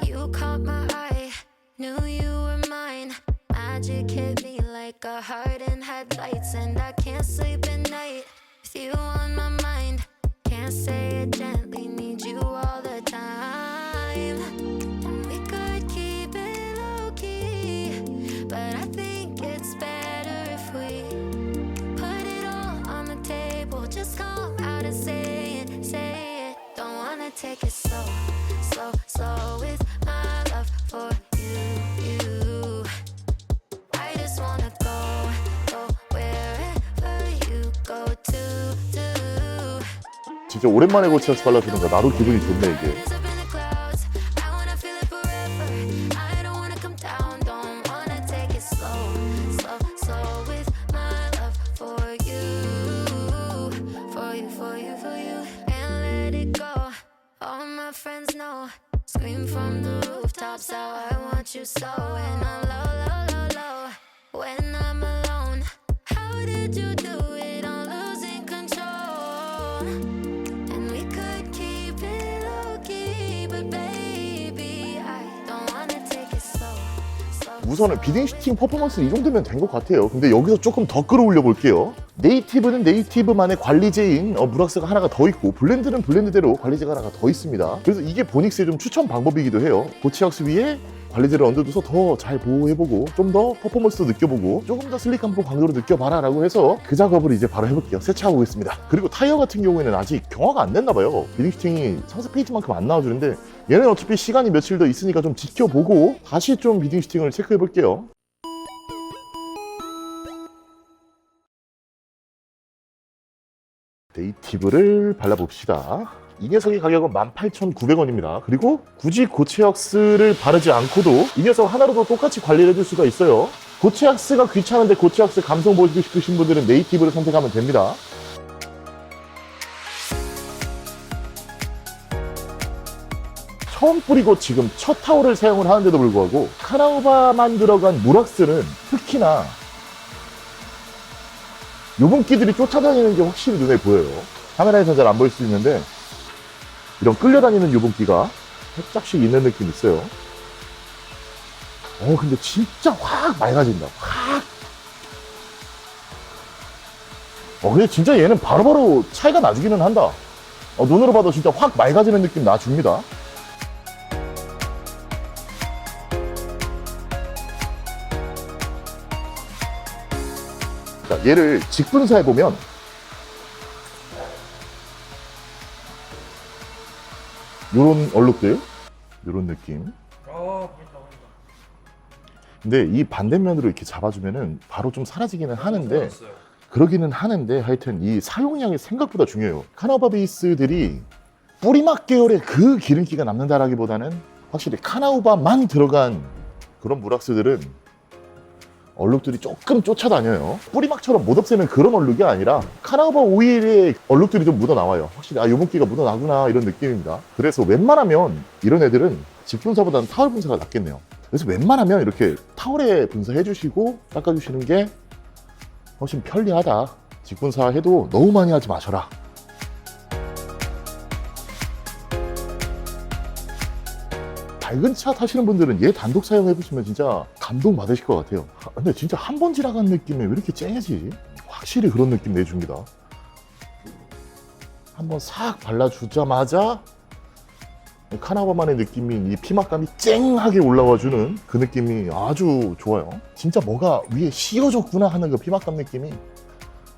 You caught my eye, knew you were mine. Magic hit me like a heart in headlights, and I can't sleep at night with you on my mind. Can't say it gently, need you all the time. And we could keep it low key, but I think it's better if we put it all on the table. Just come out and say it, say it. Don't wanna take it slow, slow, slow with my love for you. I just wanna go wherever you go to. 진짜 오랜만에 고치약스 발라주는 거 나도 기분이 좋네, 이게. Rise up in the clouds, I wanna feel it forever. I don't wanna come down, don't wanna take it slow, slow, slow with my love for you, for you, for you, for you. Can't let it go. All my friends know. Scream from the rooftops how I want you so. And I'm low, low, low, low. When I'm alone, how did you do it? I'm losing control. And we could keep it low key, but baby, I don't wanna take it slow, slow. 우선은 비딩 슈팅 퍼포먼스 이 정도면 된 것 같아요. 근데 여기서 조금 더 끌어올려 볼게요. 네이티브는 네이티브만의 관리제인 무락스가 하나가 더 있고, 블렌드는 블렌드대로 관리제가 하나가 더 있습니다. 그래서 이게 보닉스의 좀 추천 방법이기도 해요. 고치약스 위에 관리제를 얹어둬서 더 잘 보호해보고, 좀 더 퍼포먼스도 느껴보고, 조금 더 슬릭한 광도로 느껴봐라 라고 해서 그 작업을 이제 바로 해볼게요. 세차해보겠습니다. 그리고 타이어 같은 경우에는 아직 경화가 안 됐나봐요. 비딩 슈팅이 상세 페이지만큼 안 나와주는데, 얘는 어차피 시간이 며칠 더 있으니까 좀 지켜보고 다시 좀 비딩 슈팅을 체크해볼게요. 네이티브를 발라봅시다. 이 녀석의 가격은 18,900원입니다. 그리고 굳이 고체약스를 바르지 않고도 이 녀석 하나로도 똑같이 관리를 해줄 수가 있어요. 고체약스가 귀찮은데 고체약스 감성 보이고 싶으신 분들은 네이티브를 선택하면 됩니다. 처음 뿌리고 지금 첫 타월을 사용을 하는데도 불구하고 카나우바만 들어간 무락스는 특히나 유분기들이 쫓아다니는 게 확실히 눈에 보여요. 카메라에서 잘 안 보일 수 있는데 이런 끌려다니는 유분기가 살짝씩 있는 느낌이 있어요. 근데 진짜 확 맑아진다. 확. 근데 진짜 얘는 바로바로 차이가 나주기는 한다. 눈으로 봐도 진짜 확 맑아지는 느낌 나줍니다. 자, 얘를 직분사해보면 요런 얼룩들, 요런 느낌. 근데 이 반대면으로 이렇게 잡아주면은 바로 좀 사라지기는 하는데, 그러기는 하는데 하여튼 이 사용량이 생각보다 중요해요. 카나우바 베이스들이 뿌리막 계열의 그 기름기가 남는다라기보다는 확실히 카나우바만 들어간 그런 무락스들은 얼룩들이 조금 쫓아다녀요. 뿌리막처럼 못 없애는 그런 얼룩이 아니라 카나우바 오일에 얼룩들이 좀 묻어나와요. 확실히 유분기가 묻어나구나 이런 느낌입니다. 그래서 웬만하면 이런 애들은 직분사보다는 타월 분사가 낫겠네요. 그래서 웬만하면 이렇게 타월에 분사해 주시고 닦아주시는 게 훨씬 편리하다. 직분사 해도 너무 많이 하지 마셔라. 밝은 차 타시는 분들은 얘 단독 사용해보시면 진짜 감동 받으실 것 같아요. 근데 진짜 한 번 지나간 느낌이 왜 이렇게 쨍하지? 확실히 그런 느낌 내줍니다. 한번 싹 발라주자마자 카나바만의 느낌인 이 피막감이 쨍하게 올라와주는 그 느낌이 아주 좋아요. 진짜 뭐가 위에 씌워졌구나 하는 그 피막감 느낌이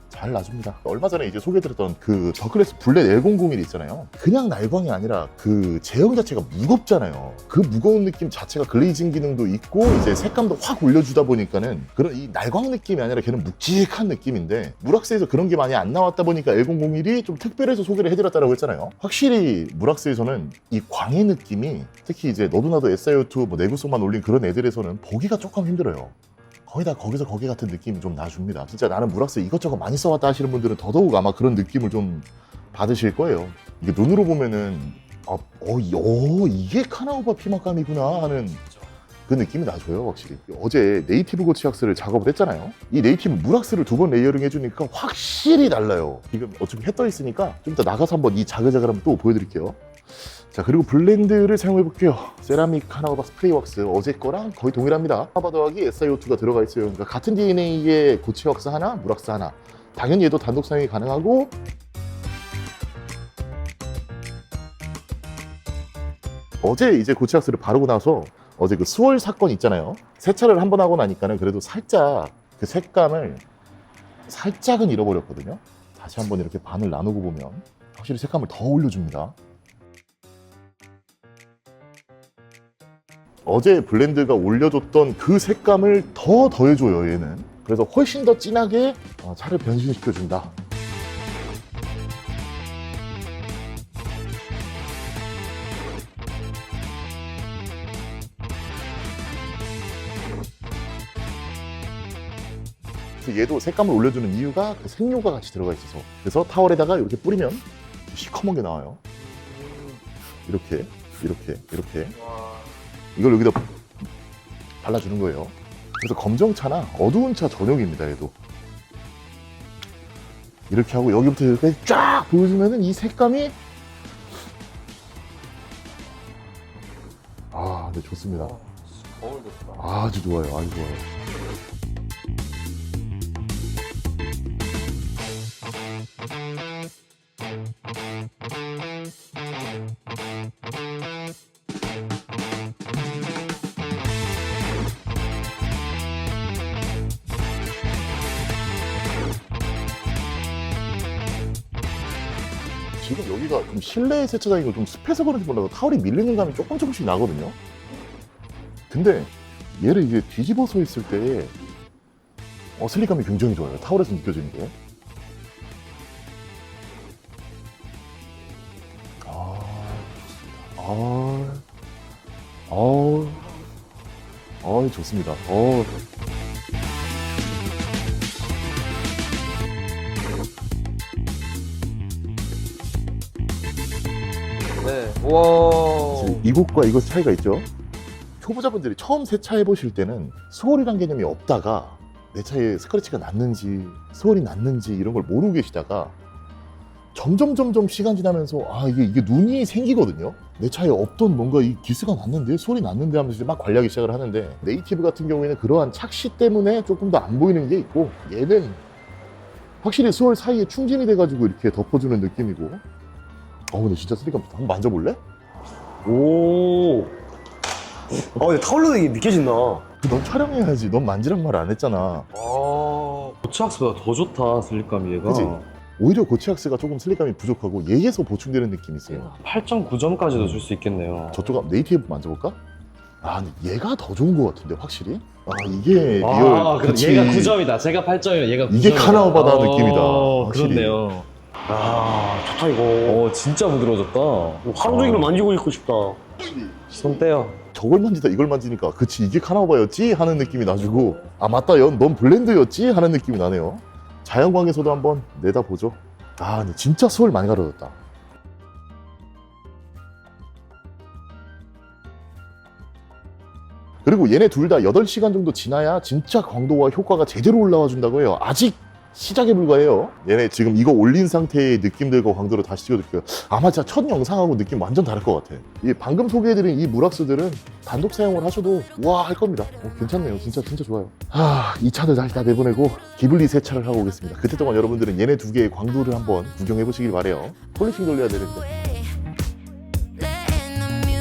잘 놔줍니다. 얼마 전에 이제 소개해드렸던 그 더클래스 블랙 1001 있잖아요. 그냥 날광이 아니라 그 제형 자체가 무겁잖아요. 그 무거운 느낌 자체가 글레이징 기능도 있고 이제 색감도 확 올려주다 보니까는 그런 이 날광 느낌이 아니라 걔는 묵직한 느낌인데 무락스에서 그런 게 많이 안 나왔다 보니까 1001이 좀 특별해서 소개를 해드렸다고 했잖아요. 확실히 무락스에서는 이 광의 느낌이 특히 이제 너도 나도 SIO2 뭐 내구성만 올린 그런 애들에서는 보기가 조금 힘들어요. 거의 다 거기서 거기 같은 느낌이 좀 나줍니다. 진짜 나는 무락스 이것저것 많이 써왔다 하시는 분들은 더더욱 아마 그런 느낌을 좀 받으실 거예요. 이게 눈으로 보면은 이게 카나우바 피막감이구나 하는 그 느낌이 나줘요, 확실히. 어제 네이티브 고치왁스를 작업을 했잖아요. 이 네이티브 무락스를 2번 레이어링 해주니까 확실히 달라요. 지금 어차피 해 떠 있으니까 좀 이따 나가서 한번 이 자글자글함 또 보여드릴게요. 자, 그리고 블렌드를 사용해 볼게요. 세라믹 카나우바 스프레이 왁스 어제 거랑 거의 동일합니다. 카나우바 더하기 SiO2가 들어가 있어요. 그러니까 같은 DNA의 고체 왁스 하나, 무락스 하나. 당연히 얘도 단독 사용이 가능하고 어제 이제 고체 왁스를 바르고 나서 어제 그 수월 사건 있잖아요. 세차를 한 번 하고 나니까는 그래도 살짝 그 색감을 살짝은 잃어버렸거든요. 다시 한번 이렇게 반을 나누고 보면 확실히 색감을 더 올려줍니다. 어제 블렌드가 올려줬던 그 색감을 더 더해줘요, 얘는. 그래서 훨씬 더 진하게 차를 변신시켜준다. 얘도 색감을 올려주는 이유가 그 색료가 같이 들어가 있어서. 그래서 타월에다가 이렇게 뿌리면 시커먼 게 나와요. 이렇게. 이걸 여기다 발라주는 거예요. 그래서 검정차나 어두운 차 전용입니다, 얘도. 이렇게 하고 여기부터 여기까지 쫙 보여주면은 이 색감이 네, 좋습니다. 아주 좋아요, 아주 좋아요. 지금 여기가 좀 실내 세차장이고 좀 습해서 그런지 몰라도 타월이 밀리는 감이 조금씩 나거든요. 근데 얘를 이제 뒤집어 서 있을 때 슬릭감이 굉장히 좋아요. 타월에서 느껴지는 게. 좋습니다. 네. 와. 이곳과 이곳 차이가 있죠. 초보자분들이 처음 세차해 보실 때는 수월이란 개념이 없다가 내 차에 스크래치가 났는지 수월이 났는지 이런 걸 모르고 계시다가 점점 시간 지나면서 이게 눈이 생기거든요. 내 차에 없던 뭔가 이 기스가 났는데 수월이 났는데 하면서 이제 막 관리하기 시작을 하는데 네이티브 같은 경우에는 그러한 착시 때문에 조금 더 안 보이는 게 있고 얘는 확실히 수월 사이에 충진이 돼가지고 이렇게 덮어주는 느낌이고 근데 진짜 슬릭감 한번 만져볼래? 오. 근데 타올로도 이게 느껴진다. 넌 촬영해야지. 넌 만지란 말 안 했잖아. 고치왁스보다 더 좋다, 슬립감이 얘가. 그치? 오히려 고치왁스가 조금 슬릭감이 부족하고 얘에서 보충되는 느낌이 있어요. 8.9점까지도 줄 수 있겠네요. 저쪽 네이티브 만져볼까? 근데 얘가 더 좋은 것 같은데 확실히? 이게 리얼 그치. 얘가 9점이다. 제가 8점이면 얘가 9점이다. 이게 카나우바다 느낌이다. 확실히. 그렇네요. 좋다 이거. 진짜 부드러워졌다. 하루 종일 만지고 있고 싶다. 손 떼요. 저걸 만지다 이걸 만지니까 그치 이게 카나우바였지? 하는 느낌이 나주고 맞다 넌 블렌드였지? 하는 느낌이 나네요. 자연광에서도 한번 내다보죠. 근데 진짜 수월 많이 가려졌다. 그리고 얘네 둘 다 8시간 정도 지나야 진짜 광도와 효과가 제대로 올라와 준다고 해요. 아직 시작에 불과해요. 얘네 지금 이거 올린 상태의 느낌들과 광도를 다시 찍어줄게요. 아마 진짜 첫 영상하고 느낌 완전 다를 것 같아. 이 방금 소개해드린 이 무락스들은 단독 사용을 하셔도 와 할 겁니다. 괜찮네요. 진짜 좋아요. 이 차들 다시 다 내보내고 기블리 세차를 하고 오겠습니다. 그때 동안 여러분들은 얘네 두 개의 광도를 한번 구경해 보시길 바래요. 폴리싱 돌려야 되는데. Letting the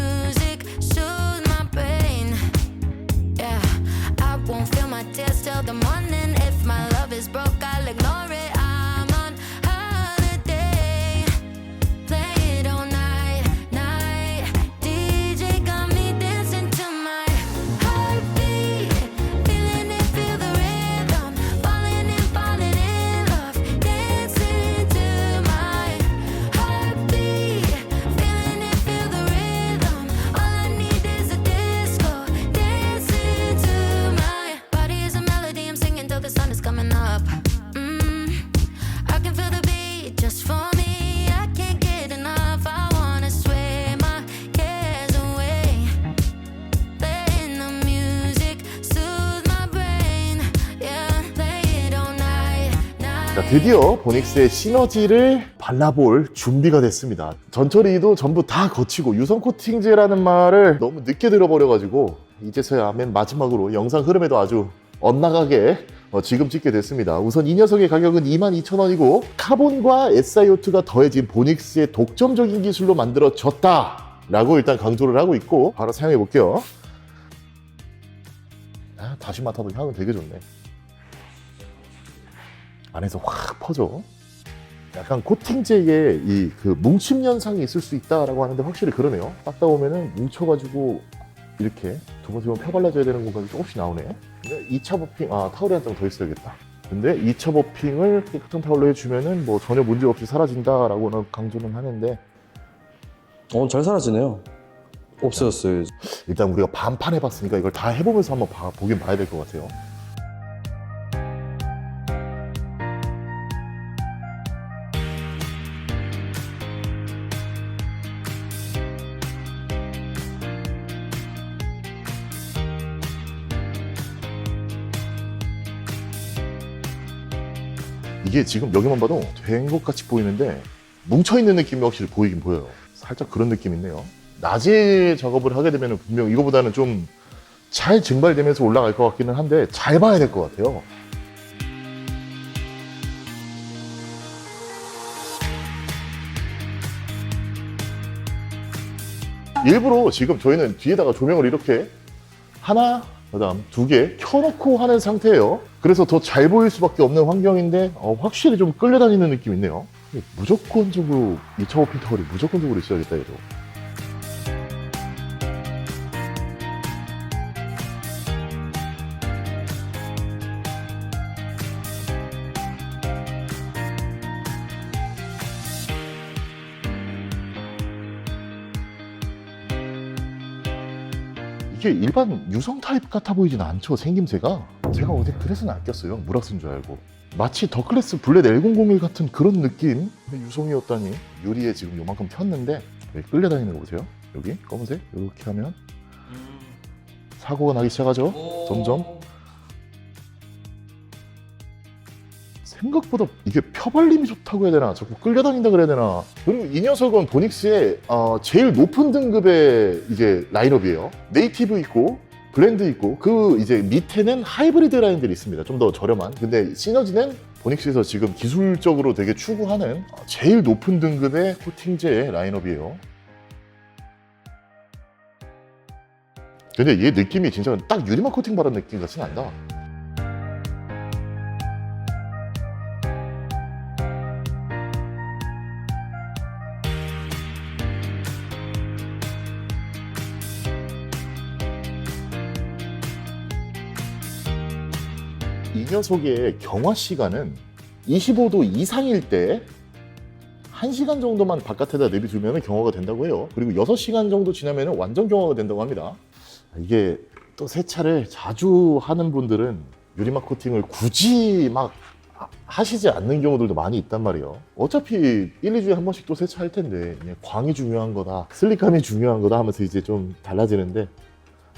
드디어 보닉스의 시너지를 발라볼 준비가 됐습니다. 전처리도 전부 다 거치고 유성 코팅제라는 말을 너무 늦게 들어버려가지고 이제서야 맨 마지막으로 영상 흐름에도 아주 엇나가게 지금 찍게 됐습니다. 우선 이 녀석의 가격은 22,000원이고 카본과 SiO2가 더해진 보닉스의 독점적인 기술로 만들어졌다 라고 일단 강조를 하고 있고 바로 사용해 볼게요. 다시 맡아도 향은 되게 좋네. 안에서 확 퍼져. 약간 코팅제에 이 그 뭉침 현상이 있을 수 있다라고 하는데 확실히 그러네요. 닦다 보면은 뭉쳐가지고 이렇게 두 번 펴발라줘야 되는 공간이 조금씩 나오네. 근데 2차 버핑, 타올이 한 장 더 있어야겠다. 근데 2차 버핑을 깨끗한 타올로 해주면은 뭐 전혀 문제 없이 사라진다라고는 강조는 하는데 잘 사라지네요. 없어졌어요. 일단 우리가 반판 해봤으니까 이걸 다 해보면서 한번 보긴 봐야 될 것 같아요. 이게 지금 여기만 봐도 된 것 같이 보이는데 뭉쳐있는 느낌이 확실히 보이긴 보여요. 살짝 그런 느낌이 있네요. 낮에 작업을 하게 되면 분명 이거보다는 좀 잘 증발되면서 올라갈 것 같기는 한데 잘 봐야 될 것 같아요. 일부러 지금 저희는 뒤에다가 조명을 이렇게 하나, 그다음 2개 켜놓고 하는 상태예요. 그래서 더 잘 보일 수밖에 없는 환경인데 확실히 좀 끌려다니는 느낌이 있네요. 무조건적으로 2차 워핑 타월이 무조건적으로 있어야겠다 얘도. 이게 일반 유성 타입 같아 보이진 않죠, 생김새가. 제가 어제 그래서 안 꼈어요. 무락스인 줄 알고. 마치 더클래스 블랙 L001 같은 그런 느낌. 근데 유성이었다니. 유리에 지금 요만큼 폈는데 끌려다니는 거 보세요. 여기 검은색 이렇게 하면 사고가 나기 시작하죠. 점점. 생각보다 이게 펴발림이 좋다고 해야 되나, 자꾸 끌려다닌다 그래야 되나. 그리고 이 녀석은 보닉스의 제일 높은 등급의 이제 라인업이에요. 네이티브 있고 블렌드 있고 그 이제 밑에는 하이브리드 라인들이 있습니다. 좀 더 저렴한. 근데 시너지는 보닉스에서 지금 기술적으로 되게 추구하는 제일 높은 등급의 코팅제 라인업이에요. 근데 얘 느낌이 진짜 딱 유리막 코팅 바른 느낌 같이 난다. 이 녀석의 경화 시간은 25도 이상일 때 1시간 정도만 바깥에다 내비두면 경화가 된다고 해요. 그리고 6시간 정도 지나면 완전 경화가 된다고 합니다. 이게 또 세차를 자주 하는 분들은 유리막 코팅을 굳이 막 하시지 않는 경우들도 많이 있단 말이에요. 어차피 1, 2주에 한 번씩 또 세차할 텐데 그냥 광이 중요한 거다, 슬릭감이 중요한 거다 하면서 이제 좀 달라지는데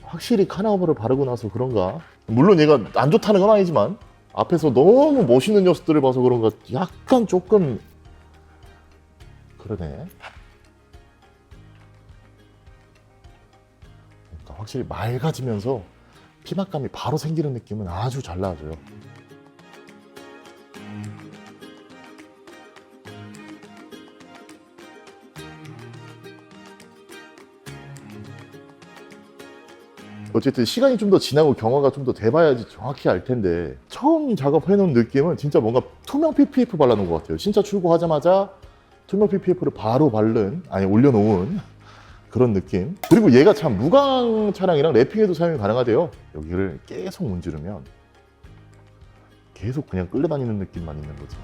확실히 카나우버를 바르고 나서 그런가. 물론 얘가 안 좋다는 건 아니지만 앞에서 너무 멋있는 녀석들을 봐서 그런가 약간 조금 그러네. 그러니까 확실히 맑아지면서 피막감이 바로 생기는 느낌은 아주 잘 나아져요. 어쨌든 시간이 좀 더 지나고 경화가 좀 더 돼봐야지 정확히 알 텐데 처음 작업해놓은 느낌은 진짜 뭔가 투명 PPF 발라놓은 것 같아요. 신차 출고하자마자 투명 PPF를 바로 올려놓은 그런 느낌. 그리고 얘가 참 무광 차량이랑 랩핑에도 사용이 가능하대요. 여기를 계속 문지르면 계속 그냥 끌려다니는 느낌만 있는 거지.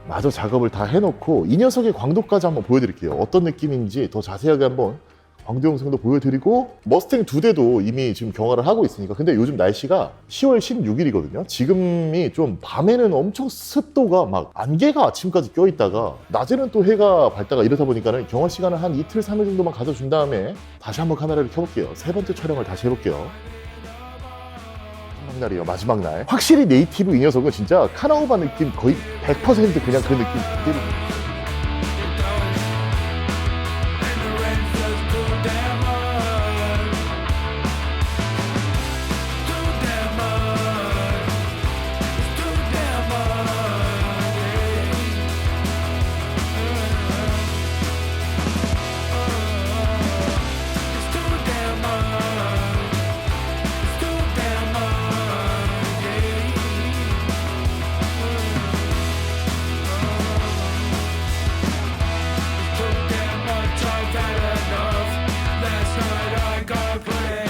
마저 작업을 다 해놓고 이 녀석의 광도까지 한번 보여드릴게요. 어떤 느낌인지 더 자세하게 한번 광도 영상도 보여드리고 머스탱 2대도 이미 지금 경화를 하고 있으니까. 근데 요즘 날씨가 10월 16일이거든요 지금이 좀 밤에는 엄청 습도가 막 안개가 아침까지 껴있다가 낮에는 또 해가 밝다가 이러다 보니까는 경화 시간을 한 이틀 3일 정도만 가져준 다음에 다시 한번 카메라를 켜볼게요. 세 번째 촬영을 다시 해볼게요. 마지막 날이에요. 마지막 날. 확실히 네이티브 이 녀석은 진짜 카나우바 느낌 거의 100% 그냥 그 느낌 그대로.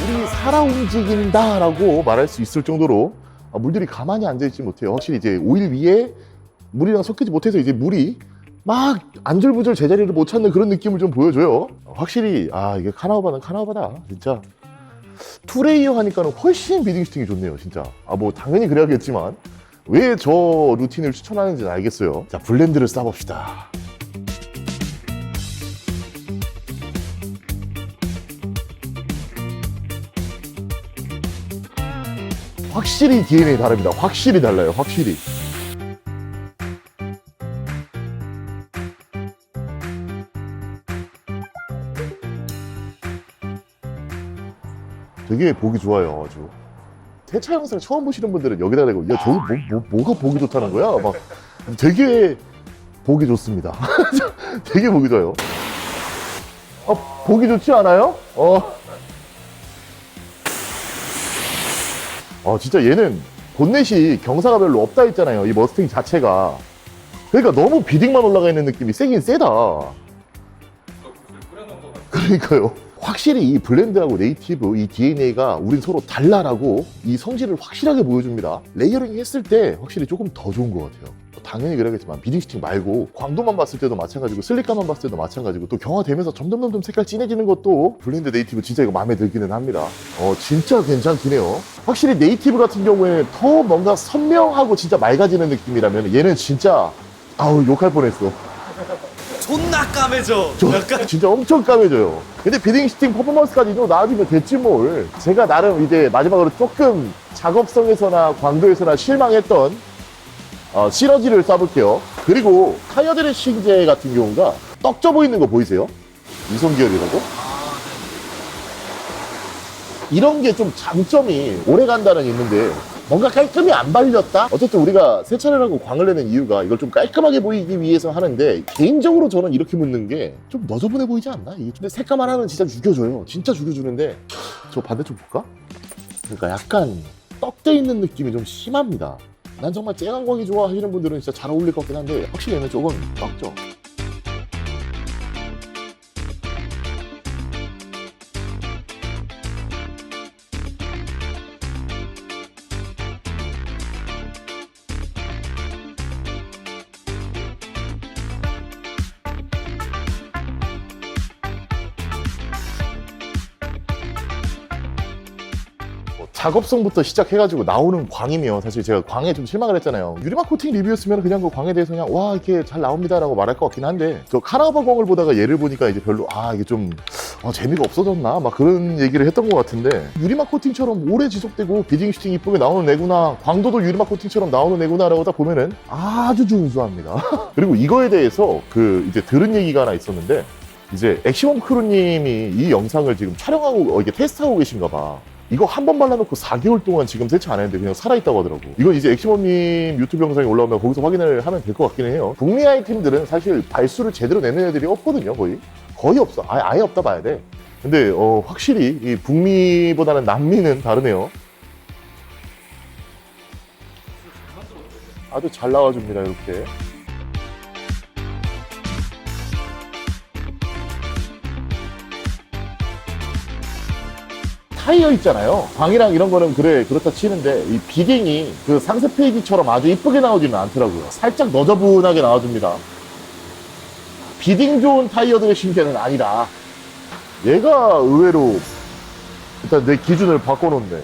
물이 살아 움직인다라고 말할 수 있을 정도로 물들이 가만히 앉아있지 못해요. 확실히 이제 오일 위에 물이랑 섞이지 못해서 이제 물이 막 안절부절 제자리를 못 찾는 그런 느낌을 좀 보여줘요. 확실히 이게 카나우바는 카나우바다 진짜. 투레이어 하니까는 훨씬 비딩 슈팅이 좋네요 진짜. 뭐 당연히 그래야겠지만 왜 저 루틴을 추천하는지는 알겠어요. 자, 블렌드를 싸봅시다. 확실히 DNA 다릅니다. 확실히 달라요. 확실히. 되게 보기 좋아요. 아주. 세차 영상 처음 보시는 분들은 여기다 대고 야 저거 뭐가 보기 좋다는 거야? 막 되게 보기 좋습니다. 되게 보기 좋아요. 보기 좋지 않아요? 진짜 얘는 본넷이 경사가 별로 없다 했잖아요. 이 머스탱 자체가. 그러니까 너무 비딩만 올라가 있는 느낌이 세긴 세다. 그러니까요. 확실히 이 블렌드하고 네이티브 이 DNA가 우린 서로 달라라고 이 성질을 확실하게 보여줍니다. 레이어링 했을 때 확실히 조금 더 좋은 것 같아요. 당연히 그래야겠지만 비딩 스틱 말고 광도만 봤을 때도 마찬가지고 슬릭감만 봤을 때도 마찬가지고 또 경화되면서 점점 색깔 진해지는 것도 블렌드 네이티브 진짜 이거 마음에 들기는 합니다. 진짜 괜찮긴 해요. 확실히 네이티브 같은 경우에 더 뭔가 선명하고 진짜 맑아지는 느낌이라면 얘는 진짜 욕할 뻔했어. 존나 까매져. 약간 진짜 엄청 까매져요. 근데 비딩 스팅 퍼포먼스까지 좀 나아지면 됐지 뭘. 제가 나름 이제 마지막으로 조금 작업성에서나 광도에서나 실망했던 시너지를 쏴볼게요. 그리고 타이어 드레싱제 같은 경우가 떡져 보이는 거 보이세요? 이성계열이라고? 이런 게 좀 장점이 오래 간다는 게 있는데 뭔가 깔끔히 안 발렸다? 어쨌든 우리가 세차를 하고 광을 내는 이유가 이걸 좀 깔끔하게 보이기 위해서 하는데 개인적으로 저는 이렇게 묻는 게 좀 너저분해 보이지 않나? 이게 근데 색감 하나는 진짜 죽여줘요. 진짜 죽여주는데 저 반대쪽 볼까? 그러니까 약간 떡돼 있는 느낌이 좀 심합니다. 난 정말 쨍한 광이 좋아 하시는 분들은 진짜 잘 어울릴 것 같긴 한데 확실히 얘는 조금 떡져. 작업성부터 시작해가지고 나오는 광이면 사실 제가 광에 좀 실망을 했잖아요. 유리막 코팅 리뷰였으면 그냥 그 광에 대해서 그냥 와 이렇게 잘 나옵니다 라고 말할 것 같긴 한데 저 카나우바 광을 보다가 얘를 보니까 이제 별로 이게 좀 재미가 없어졌나 막 그런 얘기를 했던 것 같은데 유리막 코팅처럼 오래 지속되고 비딩 슈팅 이쁘게 나오는 애구나, 광도도 유리막 코팅처럼 나오는 애구나 라고 딱 보면은 아주 준수합니다. 그리고 이거에 대해서 이제 들은 얘기가 하나 있었는데 이제 엑시멈 크루님이 이 영상을 지금 촬영하고 이게 테스트하고 계신가 봐. 이거 한 번 발라놓고 4개월 동안 지금 세차 안 했는데 그냥 살아있다고 하더라고. 이건 이제 엑시멈님 유튜브 영상이 올라오면 거기서 확인을 하면 될 것 같긴 해요. 북미 아이템들은 사실 발수를 제대로 내는 애들이 없거든요. 거의 없어. 아예 없다 봐야 돼. 근데 확실히 이 북미보다는 남미는 다르네요. 아주 잘 나와줍니다 이렇게. 타이어 있잖아요. 광이랑 이런 거는 그렇다 치는데 이 비딩이 그 상세 페이지처럼 아주 이쁘게 나오지는 않더라고요. 살짝 너저분하게 나와줍니다. 비딩 좋은 타이어 드레싱제는 아니다. 얘가 의외로 일단 내 기준을 바꿔놓네.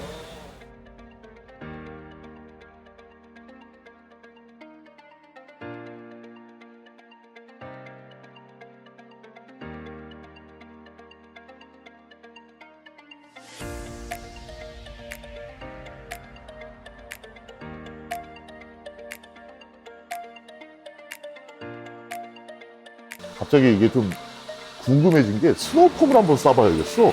갑자기 이게 좀 궁금해진 게 스노우폼을 한번 쏴봐야겠어.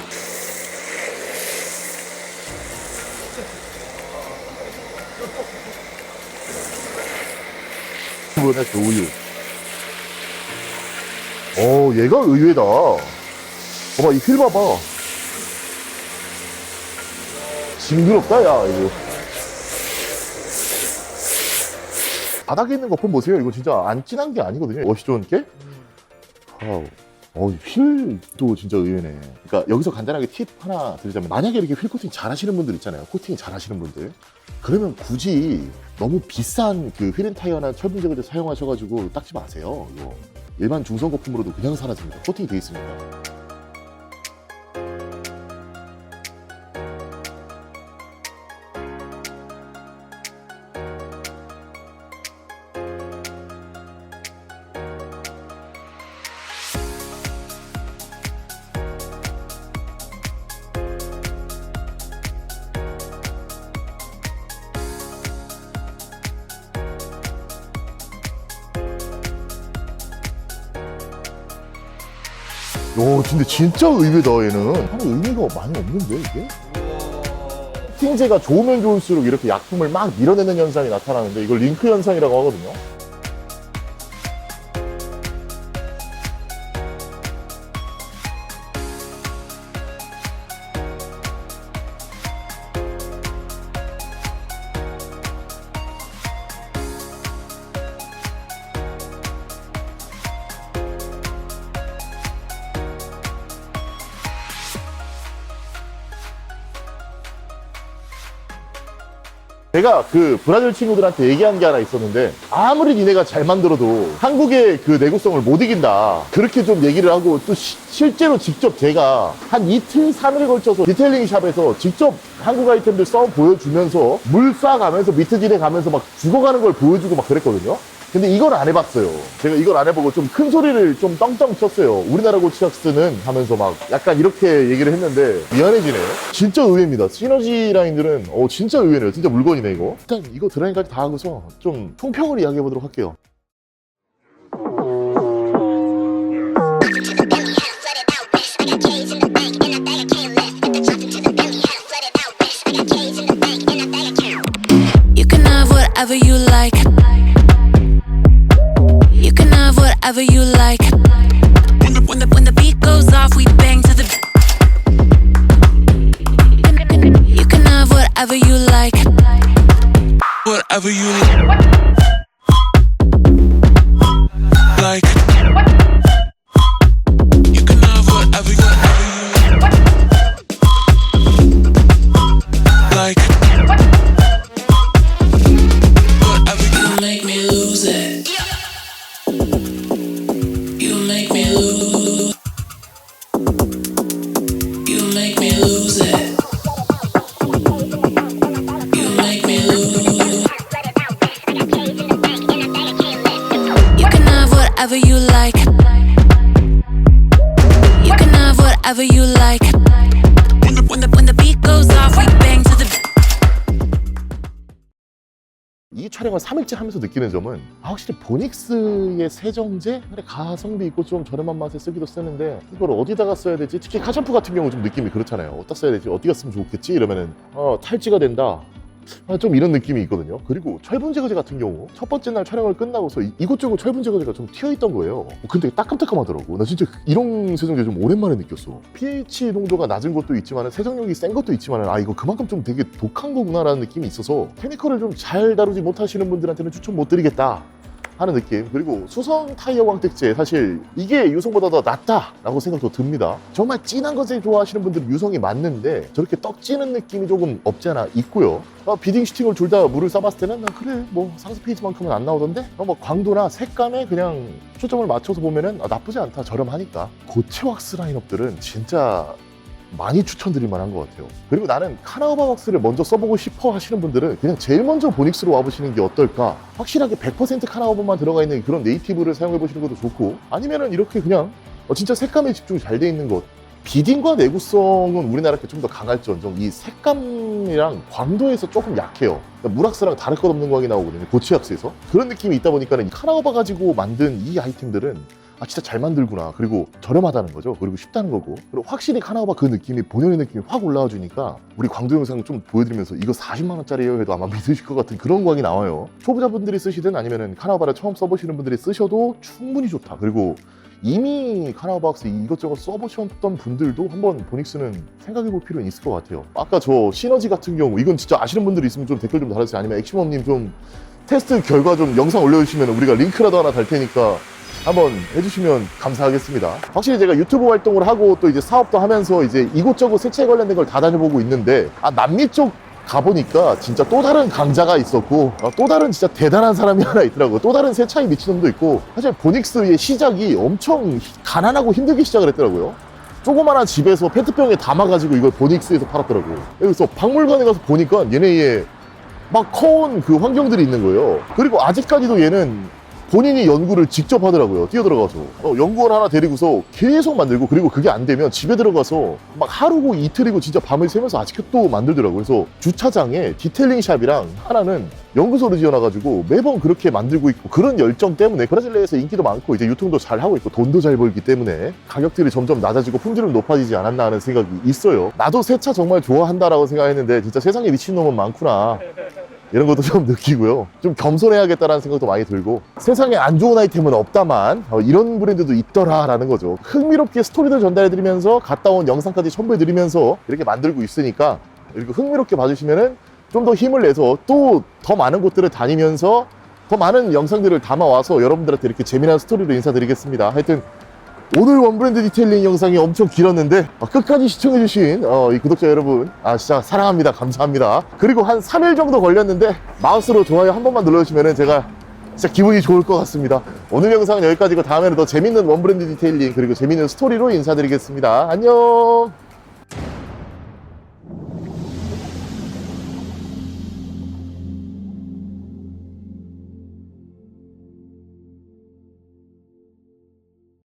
이번에 그 우유. 얘가 의외다. 봐봐, 이 휠 봐봐. 징그럽다, 야, 이거. 바닥에 있는 거품 보세요. 이거 진짜 안 진한 게 아니거든요. 멋이 좋은 게. 와우. 휠도 진짜 의외네. 그러니까 여기서 간단하게 팁 하나 드리자면, 만약에 이렇게 휠 코팅 잘 하시는 분들 있잖아요. 코팅 잘 하시는 분들. 그러면 굳이 너무 비싼 그 휠앤타이어나 철분 제거제 사용하셔가지고 닦지 마세요. 이거 일반 중성 거품으로도 그냥 사라집니다. 코팅이 돼 있으니까. 근데 진짜 의외다, 얘는. 하는 의미가 많이 없는데, 이게? 코팅제가 좋으면 좋을수록 이렇게 약품을 막 밀어내는 현상이 나타나는데, 이걸 링크 현상이라고 하거든요. 제가 그 브라질 친구들한테 얘기한 게 하나 있었는데, 아무리 니네가 잘 만들어도 한국의 그 내구성을 못 이긴다, 그렇게 좀 얘기를 하고, 또 실제로 직접 제가 한 이틀, 3일에 걸쳐서 디테일링 샵에서 직접 한국 아이템들 써 보여주면서 물 쏴가면서 미트질해 가면서 막 죽어가는 걸 보여주고 막 그랬거든요. 근데 이걸 안 해봤어요. 제가 이걸 안 해보고 좀 큰 소리를 좀 떵떵 쳤어요. 우리나라 고치학스는 하면서 막 약간 이렇게 얘기를 했는데 미안해지네요. 진짜 의외입니다. 시너지 라인들은 진짜 의외네요. 진짜 물건이네 이거. 일단 이거 드라이까지 다 하고서 좀 총평을 이야기해 보도록 할게요. You can have whatever you like. You can have whatever you like. When the beat goes off, we bang to the. You can have whatever you like. Whatever you like. You can have whatever you like. Whatever you make me lose it. You make me lose. You make me lose it. You make me lose. You can have whatever you like. You can have whatever you like. When the beat goes off, we bang to the. 이 촬영을 3일째 하면서 느끼는 점은, 확실히 보닉스의 세정제? 그래, 가성비 있고 좀 저렴한 맛에 쓰기도 쓰는데, 이걸 어디다가 써야 되지? 특히 카샴푸 같은 경우 좀 느낌이 그렇잖아요. 어디다 써야 되지? 어디가 쓰면 좋겠지? 이러면은 탈지가 된다, 좀 이런 느낌이 있거든요. 그리고 철분 제거제 같은 경우 첫 번째 날 촬영을 끝나고서 이곳저곳 철분 제거제가 좀 튀어있던 거예요. 근데 따끔따끔하더라고. 나 진짜 이런 세정제 좀 오랜만에 느꼈어. pH 농도가 낮은 것도 있지만 세정력이 센 것도 있지만 이거 그만큼 좀 되게 독한 거구나 라는 느낌이 있어서, 케미컬을 좀 잘 다루지 못하시는 분들한테는 추천 못 드리겠다 하는 느낌. 그리고 수성 타이어 광택제, 사실 이게 유성보다 더 낫다라고 생각도 듭니다. 정말 진한 것을 좋아하시는 분들은 유성이 맞는데 저렇게 떡지는 느낌이 조금 없지 않아 있고요. 비딩 슈팅을 둘 다 물을 써봤을 때는 그래 뭐 상세 페이지만큼은 안 나오던데 뭐 광도나 색감에 그냥 초점을 맞춰서 보면은 나쁘지 않다, 저렴하니까. 고체 왁스 라인업들은 진짜 많이 추천드릴 만한 것 같아요. 그리고 나는 카나우바 왁스를 먼저 써보고 싶어 하시는 분들은 그냥 제일 먼저 보닉스로 와보시는 게 어떨까. 확실하게 100% 카나우바만 들어가 있는 그런 네이티브를 사용해 보시는 것도 좋고, 아니면은 이렇게 그냥 진짜 색감에 집중이 잘 돼 있는 것. 비딩과 내구성은 우리나라 게 좀 더 강할지언정 이 색감이랑 광도에서 조금 약해요. 그러니까 물왁스랑 다를 것 없는 광이 나오거든요, 고체 왁스에서. 그런 느낌이 있다 보니까 이 카나우바 가지고 만든 이 아이템들은 진짜 잘 만들구나. 그리고 저렴하다는 거죠. 그리고 쉽다는 거고. 그리고 확실히 카나우바 그 느낌이, 본연의 느낌이 확 올라와 주니까 우리 광도 영상 좀 보여드리면서 이거 40만 원짜리예요 해도 아마 믿으실 것 같은 그런 광이 나와요. 초보자분들이 쓰시든 아니면은 카나우바를 처음 써보시는 분들이 쓰셔도 충분히 좋다. 그리고 이미 카나우바 왁스 이것저것 써보셨던 분들도 한번 보닉스는 생각해볼 필요는 있을 것 같아요. 아까 저 시너지 같은 경우, 이건 진짜 아시는 분들이 있으면 좀 댓글 좀 달아주세요. 아니면 액시멈님 좀 테스트 결과 좀 영상 올려주시면 우리가 링크라도 하나 달 테니까 한번 해주시면 감사하겠습니다. 확실히 제가 유튜브 활동을 하고 또 이제 사업도 하면서 이제 이곳저곳 세차에 관련된 걸 다 다녀보고 있는데, 남미 쪽 가보니까 진짜 또 다른 강자가 있었고, 또 다른 진짜 대단한 사람이 하나 있더라고요. 또 다른 세차에 미친놈도 있고. 사실 보닉스의 시작이 엄청 가난하고 힘들게 시작을 했더라고요. 조그마한 집에서 페트병에 담아가지고 이걸 보닉스에서 팔았더라고요. 그래서 박물관에 가서 보니까 얘네의 막 커온 그 환경들이 있는 거예요. 그리고 아직까지도 얘는 본인이 연구를 직접 하더라고요. 뛰어들어가서 연구원 하나 데리고서 계속 만들고, 그리고 그게 안 되면 집에 들어가서 막 하루고 이틀이고 진짜 밤을 새면서 아직도 또 만들더라고요. 그래서 주차장에 디테일링 샵이랑 하나는 연구소를 지어놔가지고 매번 그렇게 만들고 있고, 그런 열정 때문에 브라질리아에서 인기도 많고 이제 유통도 잘 하고 있고 돈도 잘 벌기 때문에 가격들이 점점 낮아지고 품질은 높아지지 않았나 하는 생각이 있어요. 나도 세차 정말 좋아한다라고 생각했는데 진짜 세상에 미친놈은 많구나, 이런 것도 좀 느끼고요. 좀 겸손해야겠다라는 생각도 많이 들고, 세상에 안 좋은 아이템은 없다만 이런 브랜드도 있더라라는 거죠. 흥미롭게 스토리도 전달해드리면서 갔다 온 영상까지 첨부해드리면서 이렇게 만들고 있으니까 이렇게 흥미롭게 봐주시면은 좀 더 힘을 내서 또 더 많은 곳들을 다니면서 더 많은 영상들을 담아와서 여러분들한테 이렇게 재미난 스토리로 인사드리겠습니다. 하여튼 오늘 원브랜드 디테일링 영상이 엄청 길었는데 끝까지 시청해주신 이 구독자 여러분 진짜 사랑합니다. 감사합니다. 그리고 한 3일 정도 걸렸는데 마우스로 좋아요 한 번만 눌러주시면 제가 진짜 기분이 좋을 것 같습니다. 오늘 영상은 여기까지고 다음에는 더 재밌는 원브랜드 디테일링 그리고 재밌는 스토리로 인사드리겠습니다. 안녕.